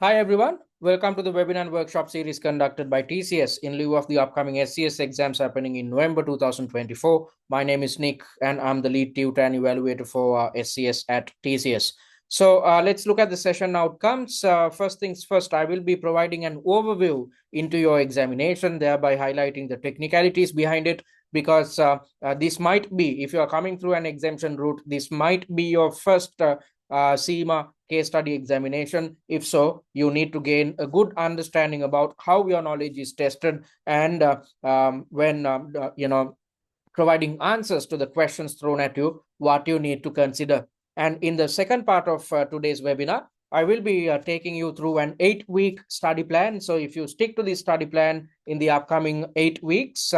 Hi everyone, welcome to the webinar and workshop series conducted by TCS in lieu of the upcoming SCS exams happening in November 2024. My name is Nick and I'm the lead tutor and evaluator for SCS at TCS. So let's look at the session outcomes. First things first, I will be providing an overview into your examination, thereby highlighting the technicalities behind it, because this might be, if you are coming through an exemption route, this might be your first CIMA case study examination. If so, you need to gain a good understanding about how your knowledge is tested, and when providing answers to the questions thrown at you, what you need to consider. And in the second part of today's webinar, I will be taking you through an 8-week study plan. So if you stick to this study plan in the upcoming 8 weeks,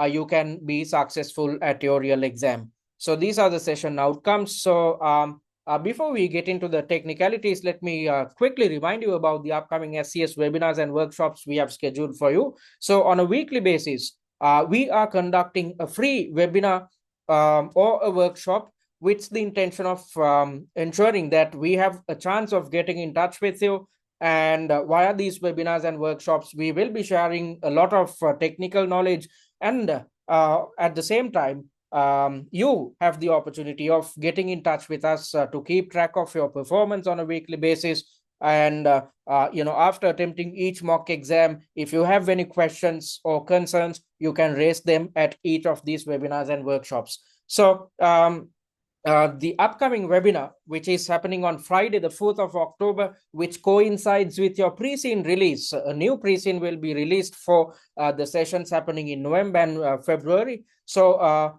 you can be successful at your real exam. So these are the session outcomes. So before we get into the technicalities, let me quickly remind you about the upcoming SCS webinars and workshops we have scheduled for you. So on a weekly basis, we are conducting a free webinar or a workshop with the intention of ensuring that we have a chance of getting in touch with you. And via these webinars and workshops, we will be sharing a lot of technical knowledge. And at the same time, you have the opportunity of getting in touch with us to keep track of your performance on a weekly basis. And after attempting each mock exam, if you have any questions or concerns, you can raise them at each of these webinars and workshops. So the upcoming webinar, which is happening on Friday, the 4th of October, which coincides with your pre-scene release. A new pre-scene will be released for the sessions happening in November and February. So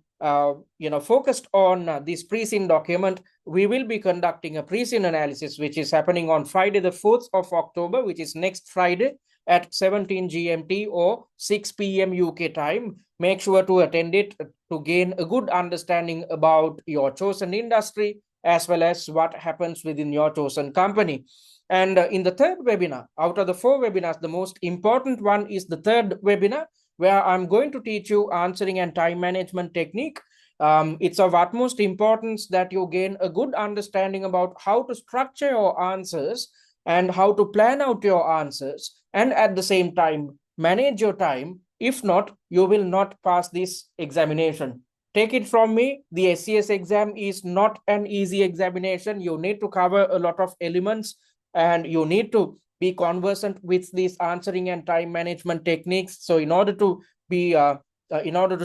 focused on this pre-scene document, we will be conducting a pre-scene analysis, which is happening on Friday, the 4th of October, which is next Friday at 17 GMT or 6 p.m. UK time. Make sure to attend it to gain a good understanding about your chosen industry as well as what happens within your chosen company. And in the third webinar, out of the 4 webinars, the most important one is the third webinar, where I'm going to teach you answering and time management technique. It's of utmost importance that you gain a good understanding about how to structure your answers and how to plan out your answers, and at the same time manage your time. If not, you will not pass this examination. Take it from me, the SCS exam is not an easy examination. You need to cover a lot of elements and you need to be conversant with these answering and time management techniques. So in order to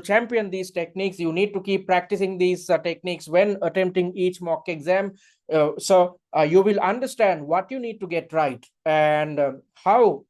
champion these techniques, you need to keep practicing these techniques when attempting each mock exam. So you will understand what you need to get right and how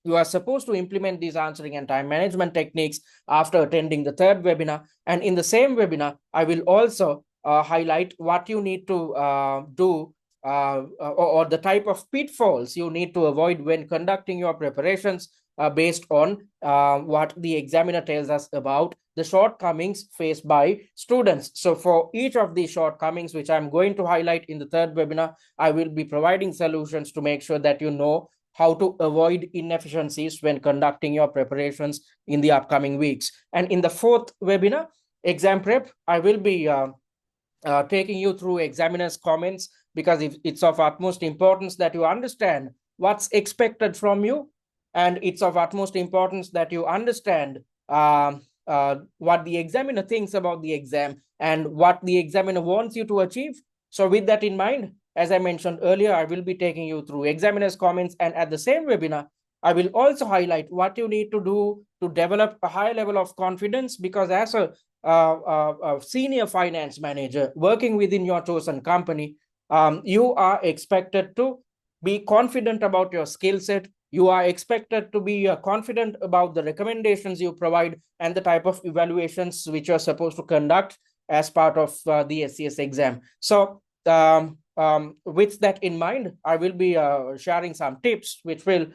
you are supposed to implement these answering and time management techniques after attending the third webinar. And in the same webinar, I will also highlight what you need to do or the type of pitfalls you need to avoid when conducting your preparations based on what the examiner tells us about the shortcomings faced by students. So for each of these shortcomings, which I'm going to highlight in the third webinar, I will be providing solutions to make sure that you know how to avoid inefficiencies when conducting your preparations in the upcoming weeks. And in the fourth webinar, exam prep, I will be taking you through examiner's comments, because it's of utmost importance that you understand what's expected from you, and it's of utmost importance that you understand what the examiner thinks about the exam and what the examiner wants you to achieve. So with that in mind, as I mentioned earlier, I will be taking you through examiner's comments, and at the same webinar, I will also highlight what you need to do to develop a high level of confidence, because as a senior finance manager working within your chosen company, you are expected to be confident about your skill set. You are expected to be confident about the recommendations you provide and the type of evaluations which you are supposed to conduct as part of the SCS exam. So with that in mind, I will be sharing some tips which will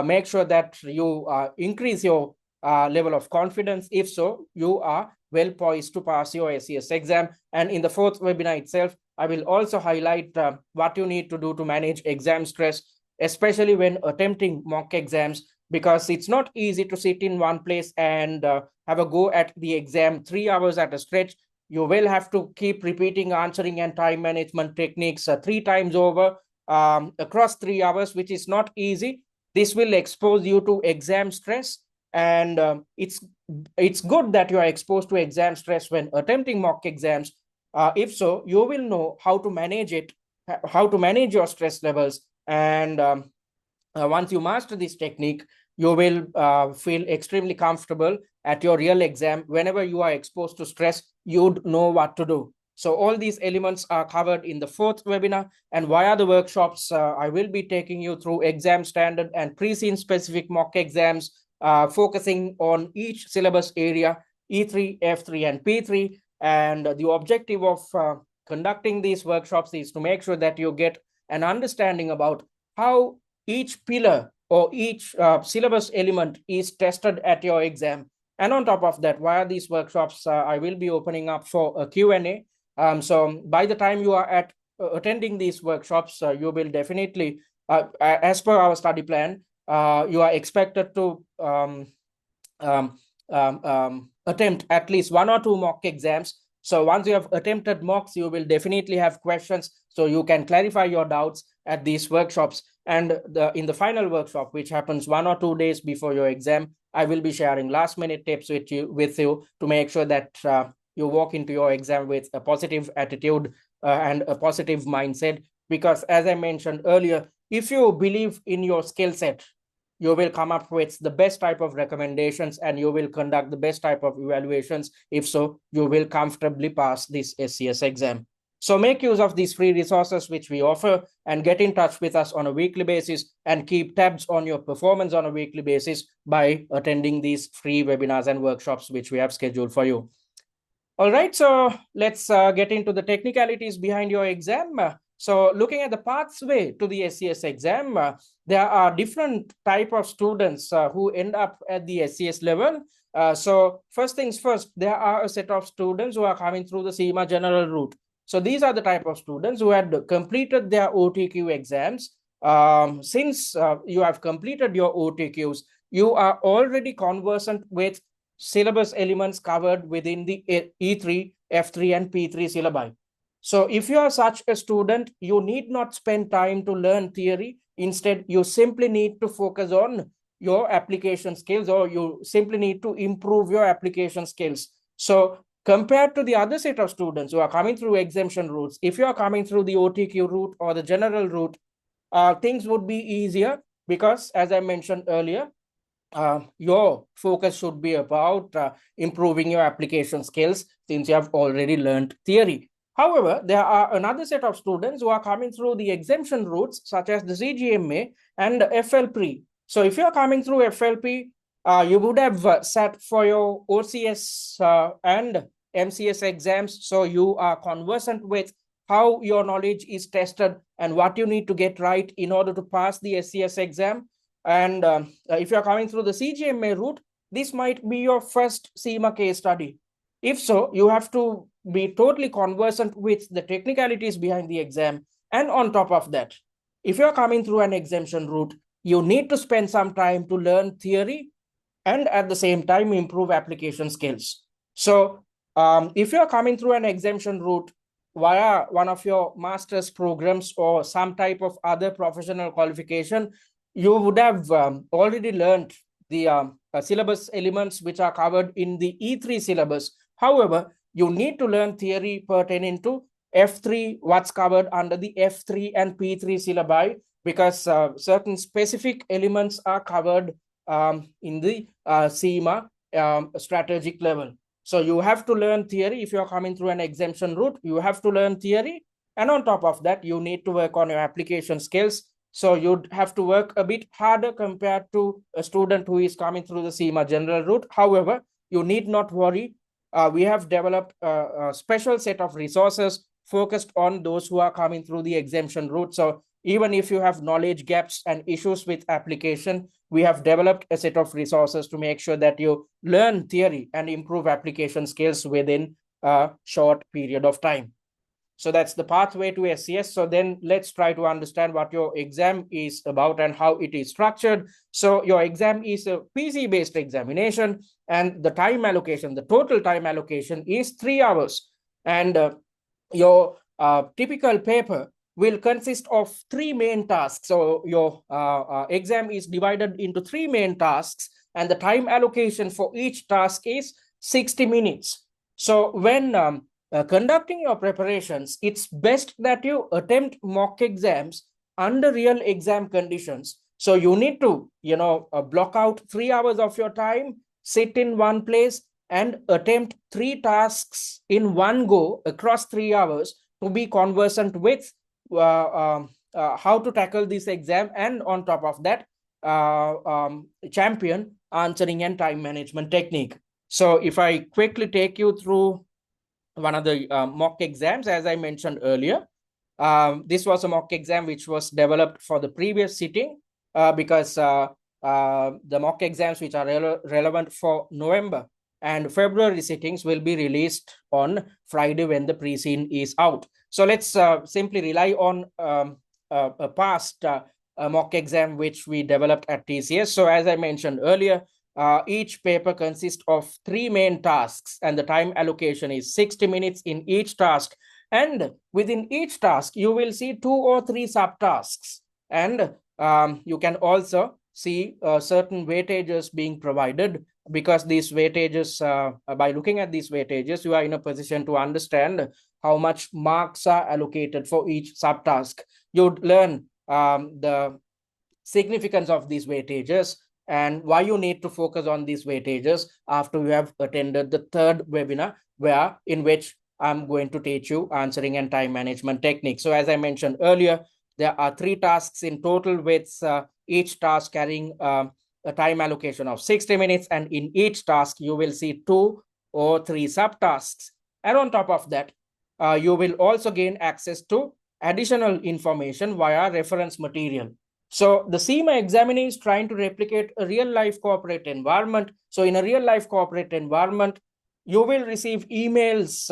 make sure that you increase your level of confidence. If so, you are well poised to pass your SCS exam. And in the fourth webinar itself, I will also highlight what you need to do to manage exam stress, especially when attempting mock exams, because it's not easy to sit in one place and have a go at the exam 3 hours at a stretch. You will have to keep repeating answering and time management techniques 3 times over. across 3 hours, which is not easy. This will expose you to exam stress, and it's good that you are exposed to exam stress when attempting mock exams. If so, you will know how to manage it, how to manage your stress levels, and once you master this technique, you will feel extremely comfortable at your real exam. Whenever you are exposed to stress, you'd know what to do. So all these elements are covered in the fourth webinar, and via the workshops, I will be taking you through exam standard and pre-scene specific mock exams, focusing on each syllabus area, E3, F3, and P3. And the objective of conducting these workshops is to make sure that you get an understanding about how each pillar or each syllabus element is tested at your exam. And on top of that, via these workshops, I will be opening up for a Q&A. So by the time you are at attending these workshops, you will definitely, as per our study plan, you are expected to attempt at least 1 or 2 mock exams. So once you have attempted mocks, you will definitely have questions, so you can clarify your doubts at these workshops. And in the final workshop, which happens 1 or 2 days before your exam, I will be sharing last minute tips with you to make sure that you walk into your exam with a positive attitude and a positive mindset. Because as I mentioned earlier, if you believe in your skill set, you will come up with the best type of recommendations and you will conduct the best type of evaluations. If so, you will comfortably pass this SCS exam. So make use of these free resources which we offer, and get in touch with us on a weekly basis, and keep tabs on your performance on a weekly basis by attending these free webinars and workshops which we have scheduled for you. All right, so let's get into the technicalities behind your exam. So looking at the pathway to the SCS exam, there are different type of students who end up at the SCS level. So first things first, there are a set of students who are coming through the CIMA general route. So these are the type of students who had completed their OTQ exams. Since you have completed your OTQs, you are already conversant with syllabus elements covered within the E3, F3, and P3 syllabi. So if you are such a student, you need not spend time to learn theory. Instead, you simply need to focus on your application skills, or you simply need to improve your application skills. So compared to the other set of students who are coming through exemption routes, if you are coming through the OTQ route or the general route, things would be easier, because as I mentioned earlier, your focus should be about improving your application skills, since you have already learned theory. However, there are another set of students who are coming through the exemption routes, such as the CGMA and FLP. So if you are coming through FLP, you would have sat for your OCS and MCS exams, so you are conversant with how your knowledge is tested and what you need to get right in order to pass the SCS exam. And if you're coming through the CGMA route, this might be your first CIMA case study. If so, you have to be totally conversant with the technicalities behind the exam. And on top of that, if you're coming through an exemption route, you need to spend some time to learn theory and at the same time improve application skills. So if you're coming through an exemption route via one of your master's programs or some type of other professional qualification, you would have already learned the syllabus elements which are covered in the E3 syllabus. However, you need to learn theory pertaining to F3, what's covered under the F3 and P3 syllabi, because certain specific elements are covered in the CIMA strategic level. So you have to learn theory. If you're coming through an exemption route, you have to learn theory. And on top of that, you need to work on your application skills. So you'd have to work a bit harder compared to a student who is coming through the CIMA general route. However, you need not worry. We have developed a special set of resources focused on those who are coming through the exemption route. So even if you have knowledge gaps and issues with application, we have developed a set of resources to make sure that you learn theory and improve application skills within a short period of time. So that's the pathway to SCS. So then let's try to understand what your exam is about and how it is structured. So your exam is a PC-based examination, and the time allocation, the total time allocation is 3 hours. And your typical paper will consist of three main tasks. So your exam is divided into three main tasks, and the time allocation for each task is 60 minutes. So when conducting your preparations, it's best that you attempt mock exams under real exam conditions. So you need to, block out 3 hours of your time, sit in one place, and attempt three tasks in one go across 3 hours to be conversant with how to tackle this exam, and on top of that, champion answering and time management technique. So if I quickly take you through one of the mock exams, as I mentioned earlier, this was a mock exam which was developed for the previous sitting, because the mock exams which are relevant for November and February sittings will be released on Friday when the pre-scene is out. So let's simply rely on a past mock exam which we developed at TCS. So as I mentioned earlier, each paper consists of three main tasks, and the time allocation is 60 minutes in each task. And within each task, you will see 2 or 3 subtasks. And you can also see certain weightages being provided, because these weightages, by looking at these weightages, you are in a position to understand how much marks are allocated for each subtask. You'd learn the significance of these weightages and why you need to focus on these weightages after you have attended the third webinar, in which I'm going to teach you answering and time management techniques. So as I mentioned earlier, there are 3 tasks in total, with each task carrying a time allocation of 60 minutes. And in each task, you will see 2 or 3 subtasks. And on top of that, you will also gain access to additional information via reference material. So the CIMA examinee is trying to replicate a real-life corporate environment. So in a real-life corporate environment, you will receive emails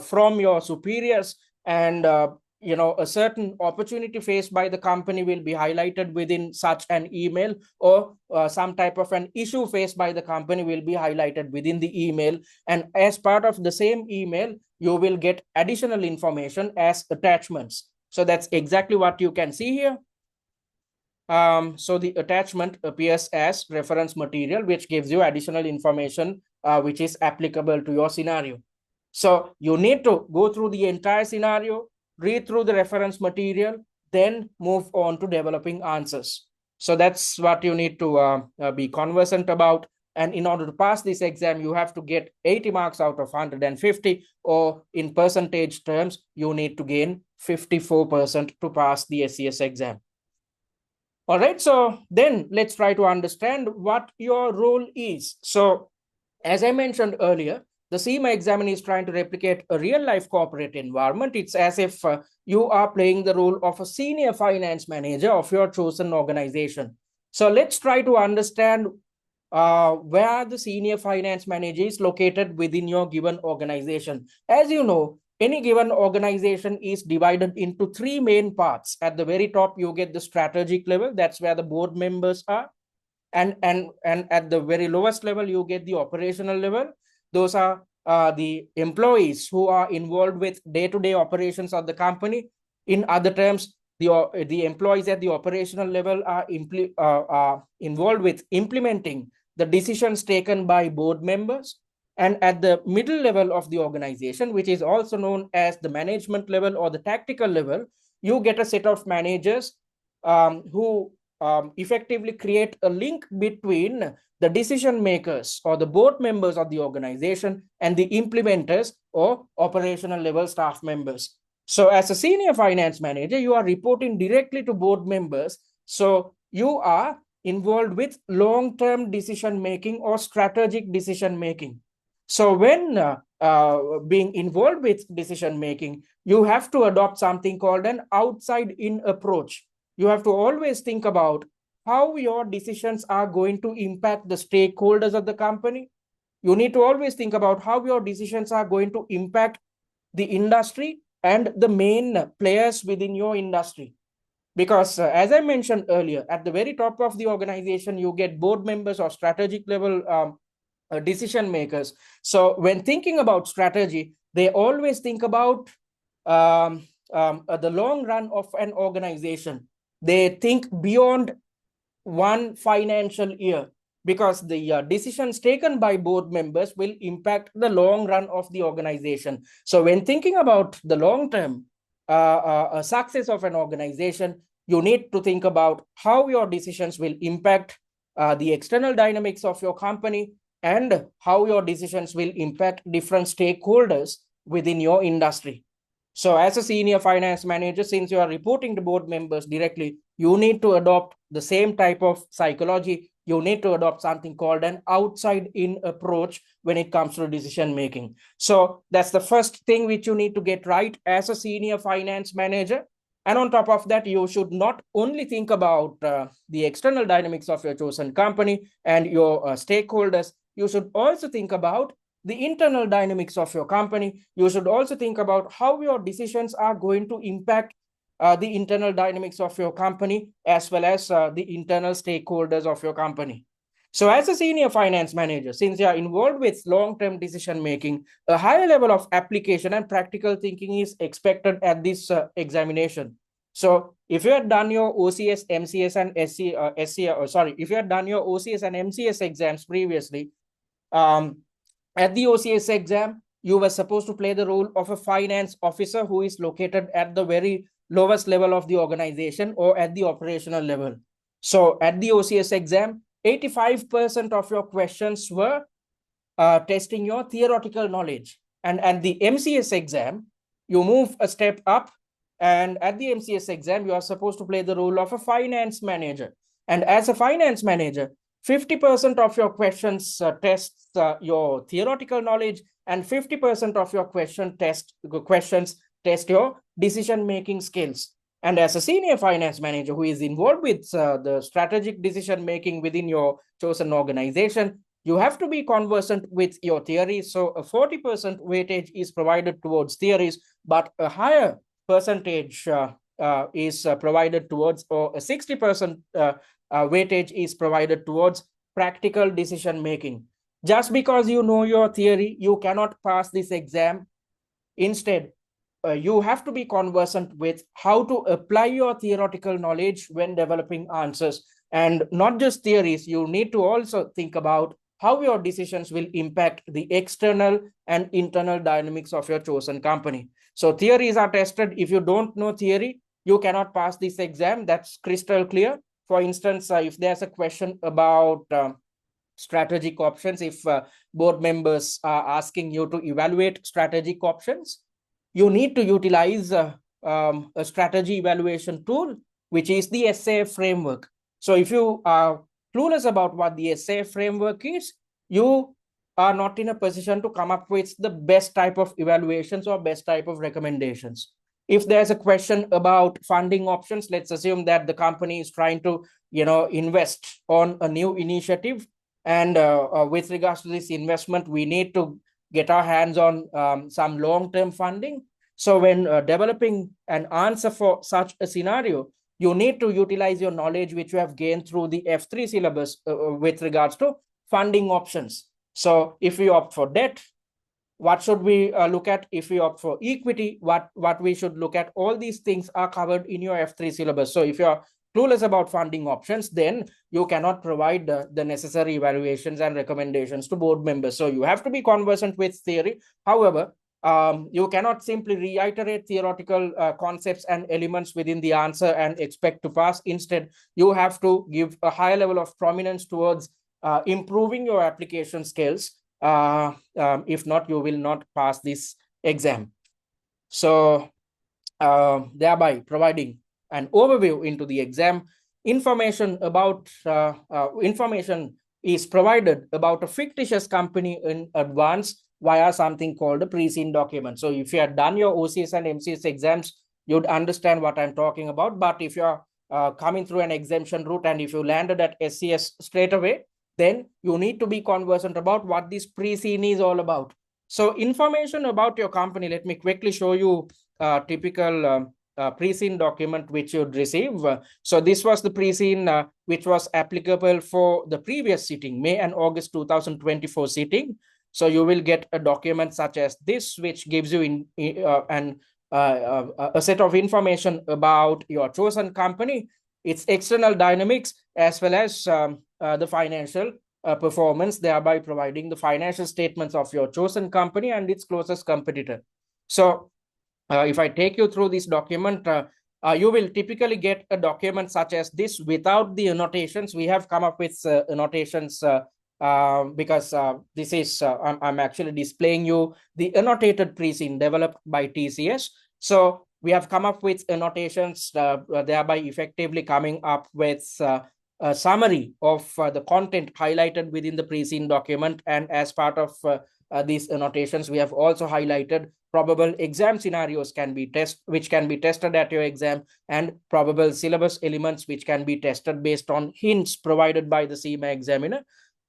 from your superiors, and a certain opportunity faced by the company will be highlighted within such an email, or some type of an issue faced by the company will be highlighted within the email. And as part of the same email, you will get additional information as attachments. So that's exactly what you can see here. So the attachment appears as reference material, which gives you additional information which is applicable to your scenario. So you need to go through the entire scenario, read through the reference material, then move on to developing answers. So that's what you need to be conversant about. And in order to pass this exam, you have to get 80 marks out of 150, or in percentage terms, you need to gain 54% to pass the SCS exam. All right, so then let's try to understand what your role is. So as I mentioned earlier, the CIMA examinee is trying to replicate a real-life corporate environment. It's as if you are playing the role of a senior finance manager of your chosen organization. So let's try to understand where the senior finance manager is located within your given organization. As you know, any given organization is divided into 3 main parts. At the very top, you get the strategic level. That's where the board members are. And at the very lowest level, you get the operational level. Those are the employees who are involved with day-to-day operations of the company. In other terms, the employees at the operational level are involved with implementing the decisions taken by board members. And at the middle level of the organization, which is also known as the management level or the tactical level, you get a set of managers who effectively create a link between the decision makers or the board members of the organization and the implementers or operational level staff members. So as a senior finance manager, you are reporting directly to board members. So you are involved with long-term decision making or strategic decision making. So when being involved with decision making, you have to adopt something called an outside-in approach. You have to always think about how your decisions are going to impact the stakeholders of the company. You need to always think about how your decisions are going to impact the industry and the main players within your industry. Because as I mentioned earlier, at the very top of the organization, you get board members or strategic level decision makers. So when thinking about strategy, they always think about the long run of an organization. They think beyond one financial year, because the decisions taken by board members will impact the long run of the organization. So when thinking about the long term success of an organization, you need to think about how your decisions will impact the external dynamics of your company, and how your decisions will impact different stakeholders within your industry. So as a senior finance manager, since you are reporting to board members directly, you need to adopt the same type of psychology. You need to adopt something called an outside in approach when it comes to decision making. So that's the first thing which you need to get right as a senior finance manager. And on top of that, you should not only think about the external dynamics of your chosen company and your stakeholders. You should also think about the internal dynamics of your company. You should also think about how your decisions are going to impact the internal dynamics of your company, as well as the internal stakeholders of your company. So as a senior finance manager, since you are involved with long-term decision making, a higher level of application and practical thinking is expected at this examination. So if you had done your OCS, MCS, and if you had done your OCS and MCS exams previously, at the OCS exam, you were supposed to play the role of a finance officer who is located at the very lowest level of the organization or at the operational level. So at the OCS exam, 85% of your questions were testing your theoretical knowledge. And at the MCS exam, you move a step up. And at the MCS exam, you are supposed to play the role of a finance manager. And as a finance manager, 50% of your questions test your theoretical knowledge, and 50% of your questions test your decision-making skills. And as a senior finance manager who is involved with the strategic decision-making within your chosen organization, you have to be conversant with your theories. So a 40% weightage is provided towards theories, but a higher percentage is provided towards, or a 60% weightage is provided towards practical decision making. Just because you know your theory, you cannot pass this exam. Instead, you have to be conversant with how to apply your theoretical knowledge when developing answers. And not just theories, you need to also think about how your decisions will impact the external and internal dynamics of your chosen company. So theories are tested. If you don't know theory, you cannot pass this exam. That's crystal clear. For instance, if there's a question about strategic options, if board members are asking you to evaluate strategic options, you need to utilize a strategy evaluation tool, which is the SAF framework. So if you are clueless about what the SAF framework is, you are not in a position to come up with the best type of evaluations or best type of recommendations. If there's a question about funding options, let's assume that the company is trying to, invest on a new initiative. And with regards to this investment, we need to get our hands on some long-term funding. So when developing an answer for such a scenario, you need to utilize your knowledge which you have gained through the F3 syllabus with regards to funding options. So if we opt for debt, what should we look at? If we opt for equity, what we should look at? All these things are covered in your F3 syllabus. So if you're clueless about funding options, then you cannot provide the necessary evaluations and recommendations to board members. So you have to be conversant with theory. However, you cannot simply reiterate theoretical concepts and elements within the answer and expect to pass. Instead, you have to give a higher level of prominence towards improving your application skills. If not, you will not pass this exam. So thereby providing an overview into the exam, information is provided about a fictitious company in advance via something called a pre-scene document. So if you have done your OCS and MCS exams, you'd understand what I'm talking about. But if you're coming through an exemption route and if you landed at SCS straight away, then you need to be conversant about what this pre-scene is all about. So information about your company, let me quickly show you a typical pre-scene document which you'd receive. So this was the pre-scene which was applicable for the previous sitting, May and August 2024 sitting. So you will get a document such as this, which gives you an a set of information about your chosen company, its external dynamics, as well as the financial performance, thereby providing the financial statements of your chosen company and its closest competitor. So if I take you through this document, you will typically get a document such as this without the annotations. We have come up with annotations because this is, I'm actually displaying you the annotated pre-scene developed by TCS. So we have come up with annotations, thereby effectively coming up with a summary of the content highlighted within the pre-scene document. And as part of these annotations, we have also highlighted probable exam scenarios which can be tested at your exam, and probable syllabus elements which can be tested based on hints provided by the CIMA examiner.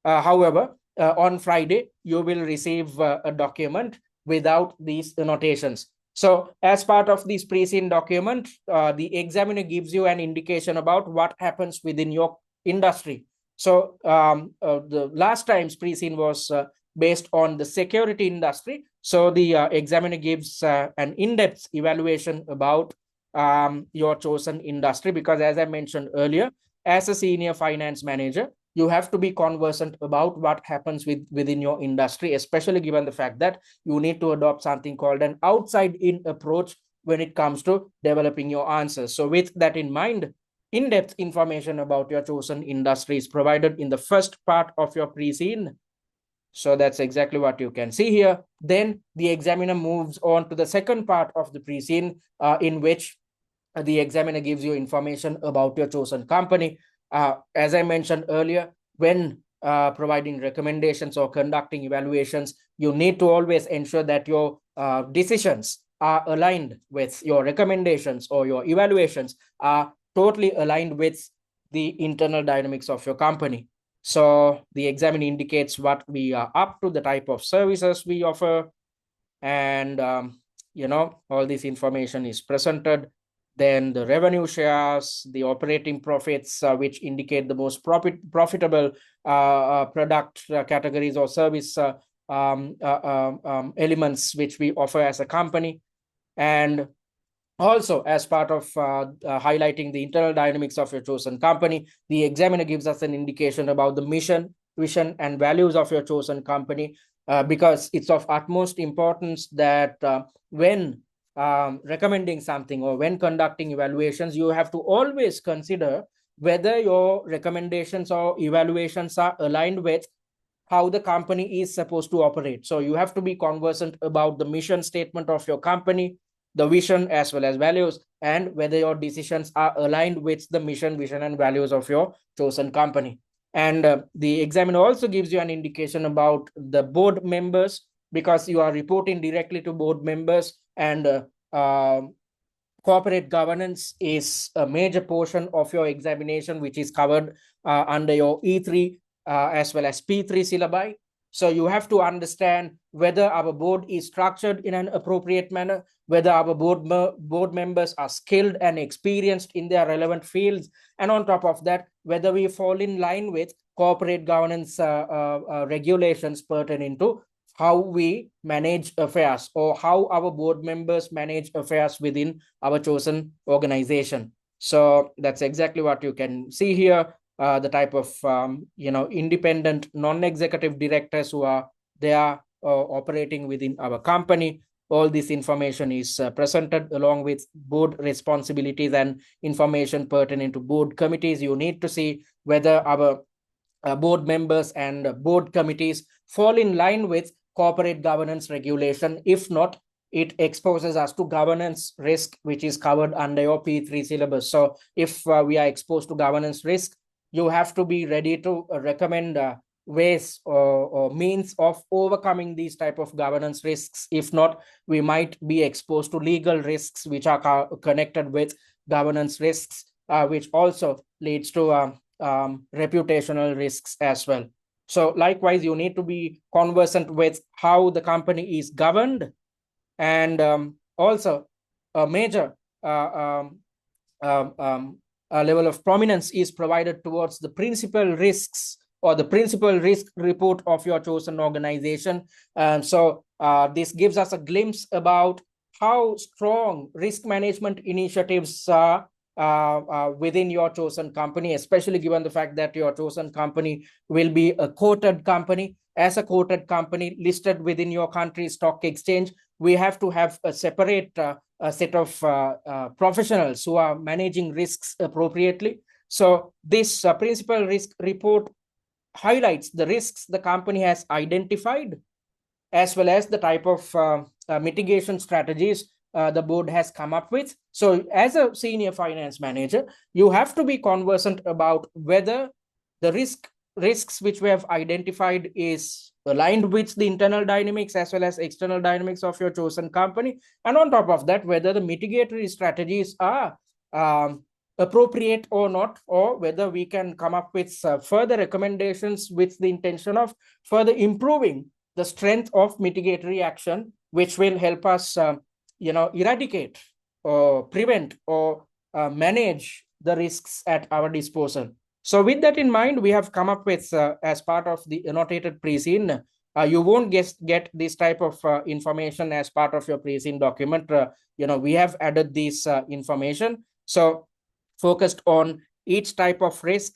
However, on Friday, you will receive a document without these annotations. So as part of this pre-scene document, the examiner gives you an indication about what happens within your industry. So the last time's pre-scene was based on the security industry. So the examiner gives an in-depth evaluation about your chosen industry, because as I mentioned earlier, as a senior finance manager, you have to be conversant about what happens within your industry, especially given the fact that you need to adopt something called an outside-in approach when it comes to developing your answers. So with that in mind, in-depth information about your chosen industry is provided in the first part of your pre-scene. So that's exactly what you can see here. Then the examiner moves on to the second part of the pre-scene, in which the examiner gives you information about your chosen company. As I mentioned earlier, when providing recommendations or conducting evaluations, you need to always ensure that your decisions are aligned with your recommendations, or your evaluations are totally aligned with the internal dynamics of your company. So the examiner indicates what we are up to, the type of services we offer, and all this information is presented. Then the revenue shares, the operating profits, which indicate the most profitable product categories or service elements which we offer as a company. And also, as part of highlighting the internal dynamics of your chosen company, the examiner gives us an indication about the mission, vision, and values of your chosen company, because it's of utmost importance that when recommending something or when conducting evaluations, you have to always consider whether your recommendations or evaluations are aligned with how the company is supposed to operate. So you have to be conversant about the mission statement of your company, the vision as well as values, and whether your decisions are aligned with the mission, vision, and values of your chosen company. And the examiner also gives you an indication about the board members, because you are reporting directly to board members, and corporate governance is a major portion of your examination, which is covered under your E3 as well as P3 syllabi. So you have to understand whether our board is structured in an appropriate manner, whether our board members are skilled and experienced in their relevant fields, and on top of that, whether we fall in line with corporate governance regulations pertaining to how we manage affairs, or how our board members manage affairs within our chosen organization. So that's exactly what you can see here. The type of independent non-executive directors who are there operating within our company. All this information is presented along with board responsibilities and information pertaining to board committees. You need to see whether our board members and board committees fall in line with corporate governance regulation. If not, it exposes us to governance risk, which is covered under your P3 syllabus. So if we are exposed to governance risk, you have to be ready to recommend ways or means of overcoming these type of governance risks. If not, we might be exposed to legal risks which are connected with governance risks, which also leads to reputational risks as well. So likewise, you need to be conversant with how the company is governed, and also a major level of prominence is provided towards the principal risks or the principal risk report of your chosen organization. So this gives us a glimpse about how strong risk management initiatives are within your chosen company, especially given the fact that your chosen company will be a quoted company. As a quoted company listed within your country's stock exchange, we have to have a separate a set of professionals who are managing risks appropriately. So this principal risk report highlights the risks the company has identified, as well as the type of mitigation strategies the board has come up with. So as a senior finance manager, you have to be conversant about whether the risks which we have identified is aligned with the internal dynamics as well as external dynamics of your chosen company, and on top of that, whether the mitigatory strategies are appropriate or not, or whether we can come up with further recommendations with the intention of further improving the strength of mitigatory action, which will help us eradicate or prevent or manage the risks at our disposal. So with that in mind, we have come up with, as part of the annotated pre-scene, you won't get this type of information as part of your pre-scene document. We have added this information. So focused on each type of risk,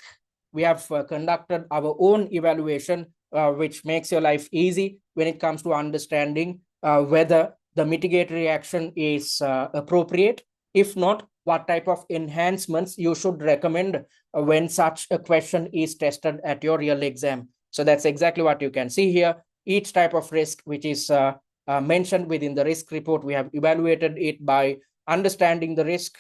we have conducted our own evaluation, which makes your life easy when it comes to understanding whether the mitigatory action is appropriate. If not, what type of enhancements you should recommend when such a question is tested at your real exam. So that's exactly what you can see here. Each type of risk which is mentioned within the risk report, we have evaluated it by understanding the risk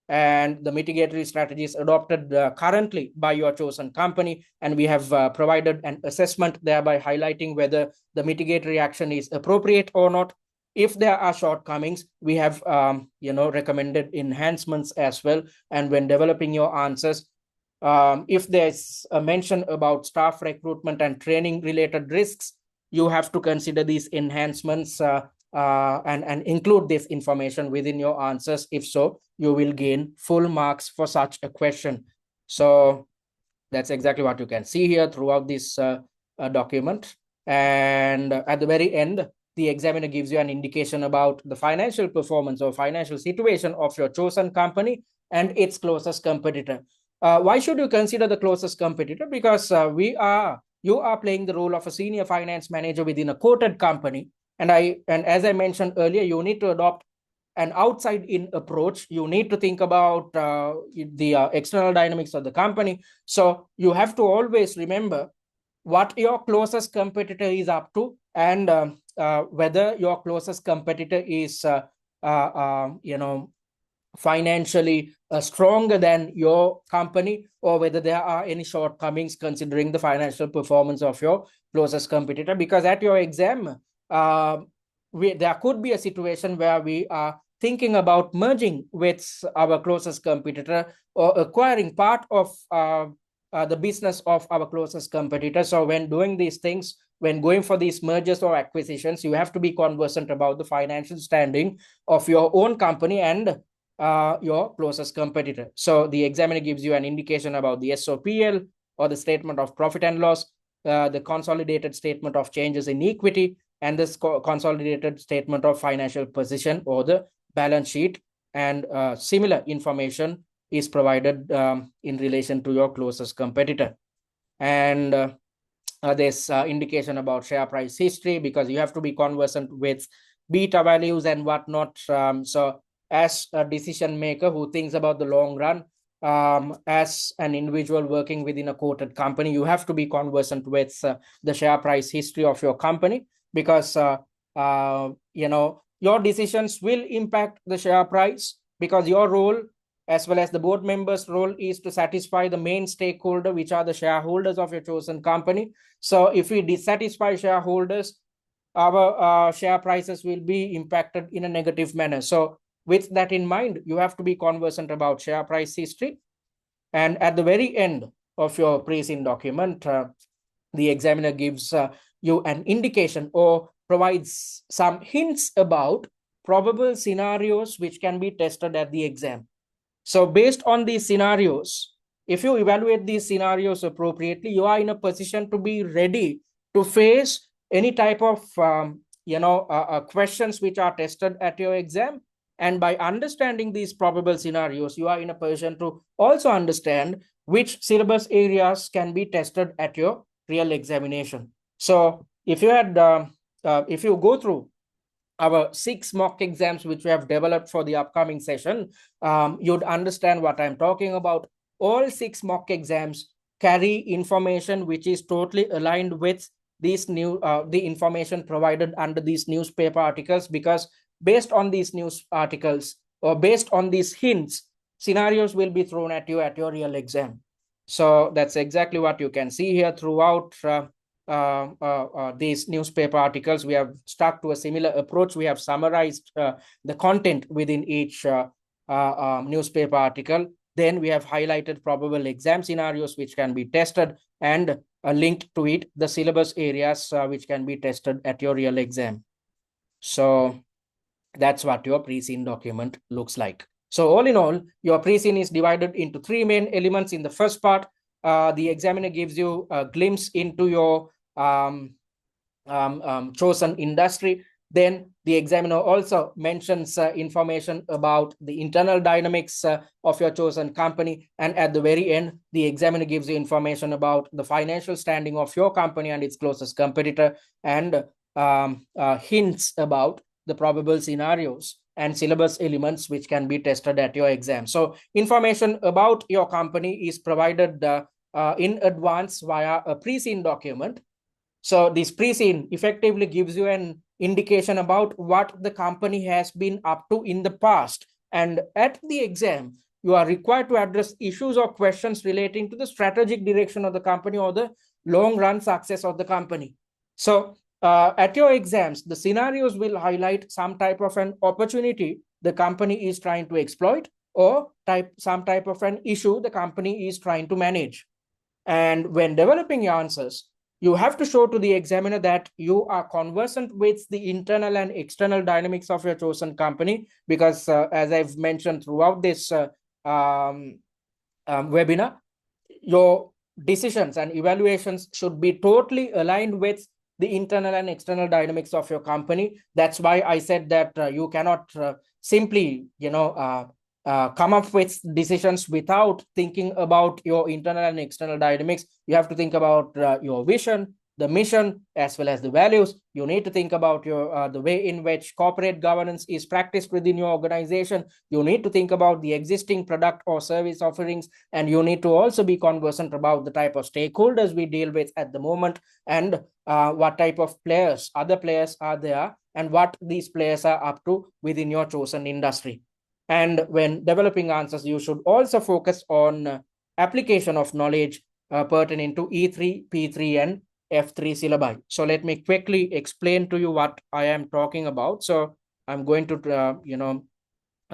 and the mitigatory strategies adopted currently by your chosen company, and we have provided an assessment, thereby highlighting whether the mitigatory action is appropriate or not. If there are shortcomings, we have recommended enhancements as well. And when developing your answers, if there's a mention about staff recruitment and training related risks, you have to consider these enhancements and include this information within your answers. If so, you will gain full marks for such a question. So that's exactly what you can see here throughout this document. And at the very end, the examiner gives you an indication about the financial performance or financial situation of your chosen company and its closest competitor. Why should you consider the closest competitor? Because you are playing the role of a senior finance manager within a quoted company. And as I mentioned earlier, you need to adopt an outside-in approach. You need to think about the external dynamics of the company. So you have to always remember what your closest competitor is up to, and whether your closest competitor is financially stronger than your company, or whether there are any shortcomings considering the financial performance of your closest competitor. Because at your exam, there could be a situation where we are thinking about merging with our closest competitor or acquiring part of the business of our closest competitor. So when doing these things, when going for these mergers or acquisitions, you have to be conversant about the financial standing of your own company and your closest competitor. So the examiner gives you an indication about the SOPL, or the statement of profit and loss, the consolidated statement of changes in equity, and this consolidated statement of financial position, or the balance sheet. And similar information is provided in relation to your closest competitor. And there's indication about share price history, because you have to be conversant with beta values and whatnot. So as a decision maker who thinks about the long run, as an individual working within a quoted company, you have to be conversant with the share price history of your company, because your decisions will impact the share price, because your role as well as the board members' role is to satisfy the main stakeholder, which are the shareholders of your chosen company. So if we dissatisfy shareholders, our share prices will be impacted in a negative manner. So with that in mind, you have to be conversant about share price history. And at the very end of your pre-scene document, the examiner gives you an indication or provides some hints about probable scenarios which can be tested at the exam. So based on these scenarios, if you evaluate these scenarios appropriately, you are in a position to be ready to face any type of questions which are tested at your exam. And by understanding these probable scenarios, you are in a position to also understand which syllabus areas can be tested at your real examination. So if you go through our 6 mock exams which we have developed for the upcoming session, you'd understand what I'm talking about. All 6 mock exams carry information which is totally aligned with the information provided under these newspaper articles, because based on these news articles or based on these hints, scenarios will be thrown at you at your real exam. So that's exactly what you can see here throughout these newspaper articles. We have stuck to a similar approach. We have summarized the content within each newspaper article. Then we have highlighted probable exam scenarios which can be tested, and linked to it the syllabus areas which can be tested at your real exam. So that's what your pre-scene document looks like. So all in all, your pre-scene is divided into 3 main elements. In the first part, the examiner gives you a glimpse into your chosen industry. Then the examiner also mentions information about the internal dynamics of your chosen company. And at the very end, the examiner gives you information about the financial standing of your company and its closest competitor, and hints about the probable scenarios and syllabus elements which can be tested at your exam. So information about your company is provided in advance via a pre-scene document. So this pre-scene effectively gives you an indication about what the company has been up to in the past. And at the exam, you are required to address issues or questions relating to the strategic direction of the company or the long-run success of the company. So at your exams, the scenarios will highlight some type of an opportunity the company is trying to exploit, or some type of an issue the company is trying to manage. And when developing your answers, you have to show to the examiner that you are conversant with the internal and external dynamics of your chosen company, because as I've mentioned throughout this webinar, your decisions and evaluations should be totally aligned with the internal and external dynamics of your company. That's why I said that you cannot simply, come up with decisions without thinking about your internal and external dynamics. You have to think about your vision, the mission, as well as the values. You need to think about your the way in which corporate governance is practiced within your organization. You need to think about the existing product or service offerings, and you need to also be conversant about the type of stakeholders we deal with at the moment, and what type of other players are there, and what these players are up to within your chosen industry. And when developing answers, you should also focus on application of knowledge pertaining to E3, P3, and F3 syllabi. So let me quickly explain to you what I am talking about. So I'm going to,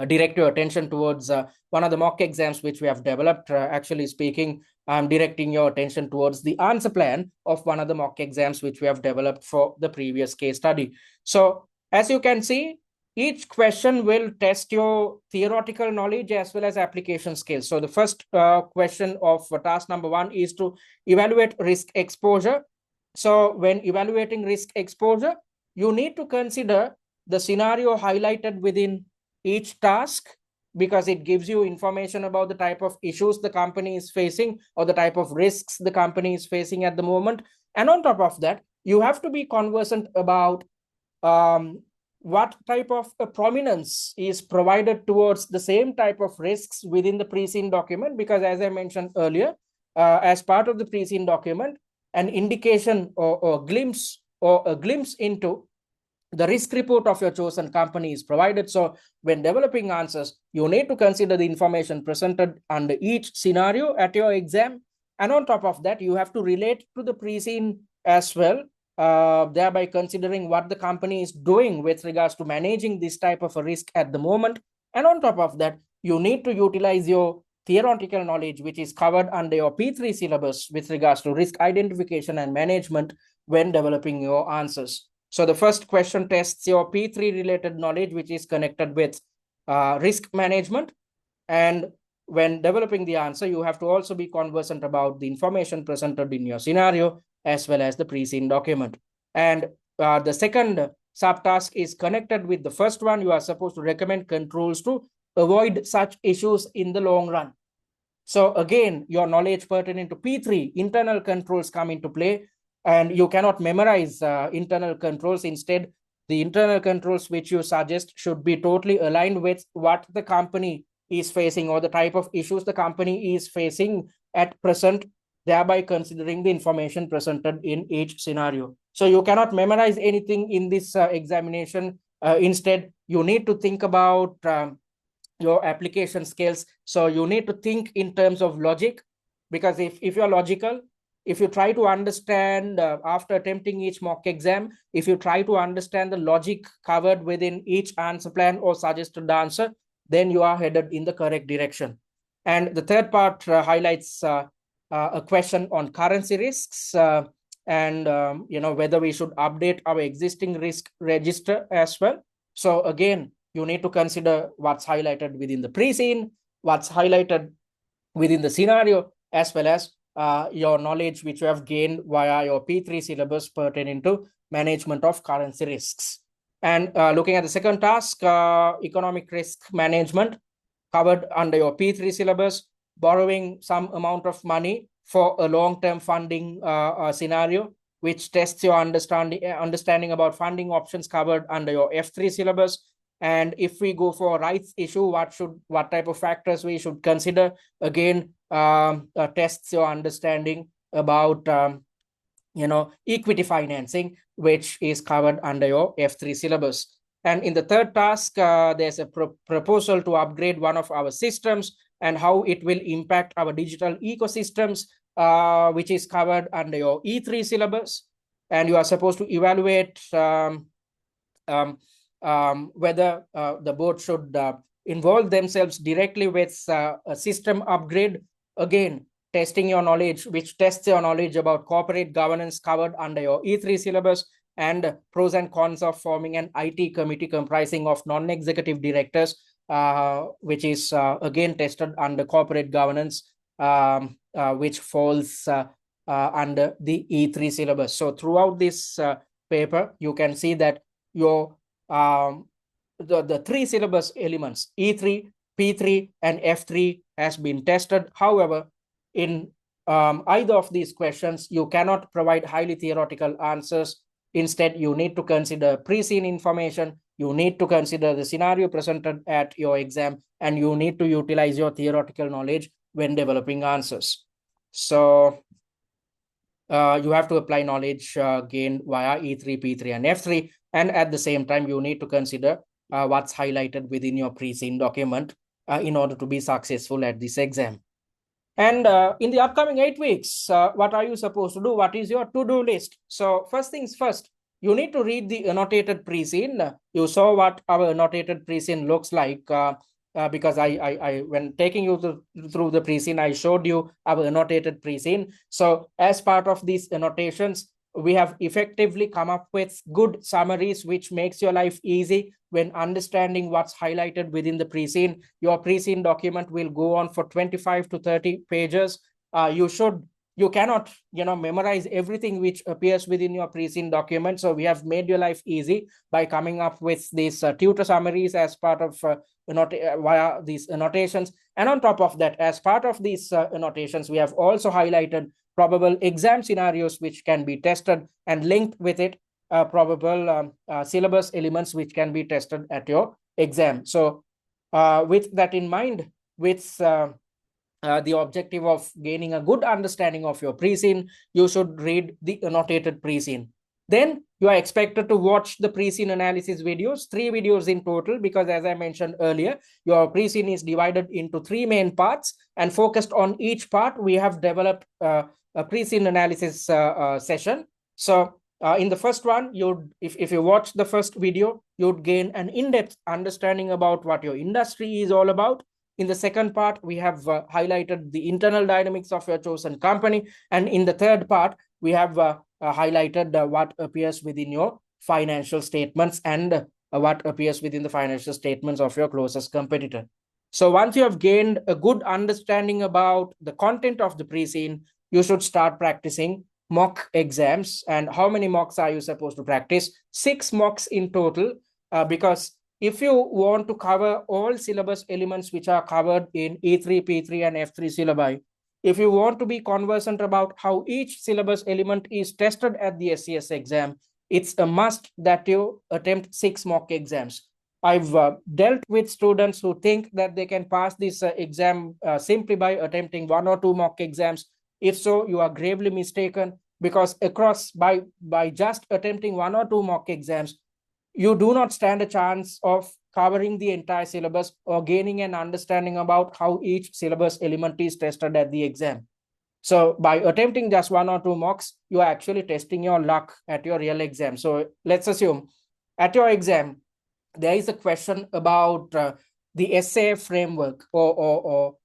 direct your attention towards one of the mock exams which we have developed. Actually speaking, I'm directing your attention towards the answer plan of one of the mock exams which we have developed for the previous case study. So as you can see, each question will test your theoretical knowledge as well as application skills. So the first question of task number 1 is to evaluate risk exposure. So when evaluating risk exposure, you need to consider the scenario highlighted within each task, because it gives you information about the type of issues the company is facing or the type of risks the company is facing at the moment. And on top of that, you have to be conversant about what type of prominence is provided towards the same type of risks within the pre-scene document, because as I mentioned earlier, as part of the pre-scene document, an indication or a glimpse into the risk report of your chosen company is provided. So when developing answers, you need to consider the information presented under each scenario at your exam. And on top of that, you have to relate to the pre-scene as well, thereby considering what the company is doing with regards to managing this type of a risk at the moment. And on top of that, you need to utilize your theoretical knowledge, which is covered under your P3 syllabus with regards to risk identification and management when developing your answers. So the first question tests your P3 related knowledge, which is connected with risk management. And when developing the answer, you have to also be conversant about the information presented in your scenario as well as the pre-scene document. And the second subtask is connected with the first one, you are supposed to recommend controls to avoid such issues in the long run. So again, your knowledge pertaining to P3, internal controls come into play, and you cannot memorize internal controls. Instead, the internal controls which you suggest should be totally aligned with what the company is facing or the type of issues the company is facing at present, thereby considering the information presented in each scenario. So you cannot memorize anything in this examination. Instead, you need to think about your application skills. So you need to think in terms of logic, because if you're logical, if you try to understand after attempting each mock exam, if you try to understand the logic covered within each answer plan or suggested answer, then you are headed in the correct direction. And the third part highlights a question on currency risks and whether we should update our existing risk register as well. So again, you need to consider what's highlighted within the pre-scene, what's highlighted within the scenario, as well as your knowledge which you have gained via your P3 syllabus pertaining to management of currency risks. And looking at the second task, economic risk management, covered under your P3 syllabus, borrowing some amount of money for a long-term funding scenario, which tests your understanding about funding options, covered under your F3 syllabus. And if we go for a rights issue, what type of factors we should consider, again, tests your understanding about equity financing, which is covered under your F3 syllabus. And in the third task, there's a proposal to upgrade one of our systems and how it will impact our digital ecosystems, which is covered under your E3 syllabus. And you are supposed to evaluate whether the board should involve themselves directly with a system upgrade. Again, testing your knowledge, which tests your knowledge about corporate governance, covered under your E3 syllabus, and pros and cons of forming an IT committee comprising of non-executive directors, which is again tested under corporate governance, which falls under the E3 syllabus. So throughout this paper, you can see that your the three syllabus elements, E3, P3, and F3, has been tested. However, in either of these questions, you cannot provide highly theoretical answers. Instead, you need to consider pre-seen information, you need to consider the scenario presented at your exam, and you need to utilize your theoretical knowledge when developing answers. So you have to apply knowledge gained via E3, P3, and F3. And at the same time, you need to consider what's highlighted within your pre-seen document in order to be successful at this exam. And in the upcoming 8 weeks, what are you supposed to do? What is your to-do list? So first things first, you need to read the annotated pre-scene. You saw what our annotated pre-scene looks like because I when taking you through the pre-scene, I showed you our annotated pre-scene. So as part of these annotations, we have effectively come up with good summaries, which makes your life easy when understanding what's highlighted within the pre-scene. Your pre-scene document will go on for 25 to 30 pages. You cannot memorize everything which appears within your pre-scene document. So we have made your life easy by coming up with these tutor summaries as part of via these annotations. And on top of that, as part of these annotations, we have also highlighted probable exam scenarios which can be tested, and linked with it probable syllabus elements which can be tested at your exam. So with that in mind, with the objective of gaining a good understanding of your pre-scene, you should read the annotated pre-scene. Then you are expected to watch the pre-scene analysis videos, 3 videos in total, because as I mentioned earlier, your pre-scene is divided into 3 main parts, and focused on each part, we have developed a pre-scene analysis session. So in the first one, if you watch the first video, you'd gain an in-depth understanding about what your industry is all about. In the second part, we have highlighted the internal dynamics of your chosen company. And in the third part, we have highlighted what appears within your financial statements and what appears within the financial statements of your closest competitor. So once you have gained a good understanding about the content of the pre-scene, you should start practicing mock exams. And how many mocks are you supposed to practice? 6 mocks in total, because if you want to cover all syllabus elements which are covered in E3, P3, and F3 syllabi, if you want to be conversant about how each syllabus element is tested at the SCS exam, it's a must that you attempt 6 mock exams. I've dealt with students who think that they can pass this exam simply by attempting 1 or 2 mock exams. If so, you are gravely mistaken, because across by just attempting 1 or 2 mock exams, you do not stand a chance of covering the entire syllabus or gaining an understanding about how each syllabus element is tested at the exam. So by attempting just 1 or 2 mocks, you are actually testing your luck at your real exam. So let's assume at your exam, there is a question about the essay framework or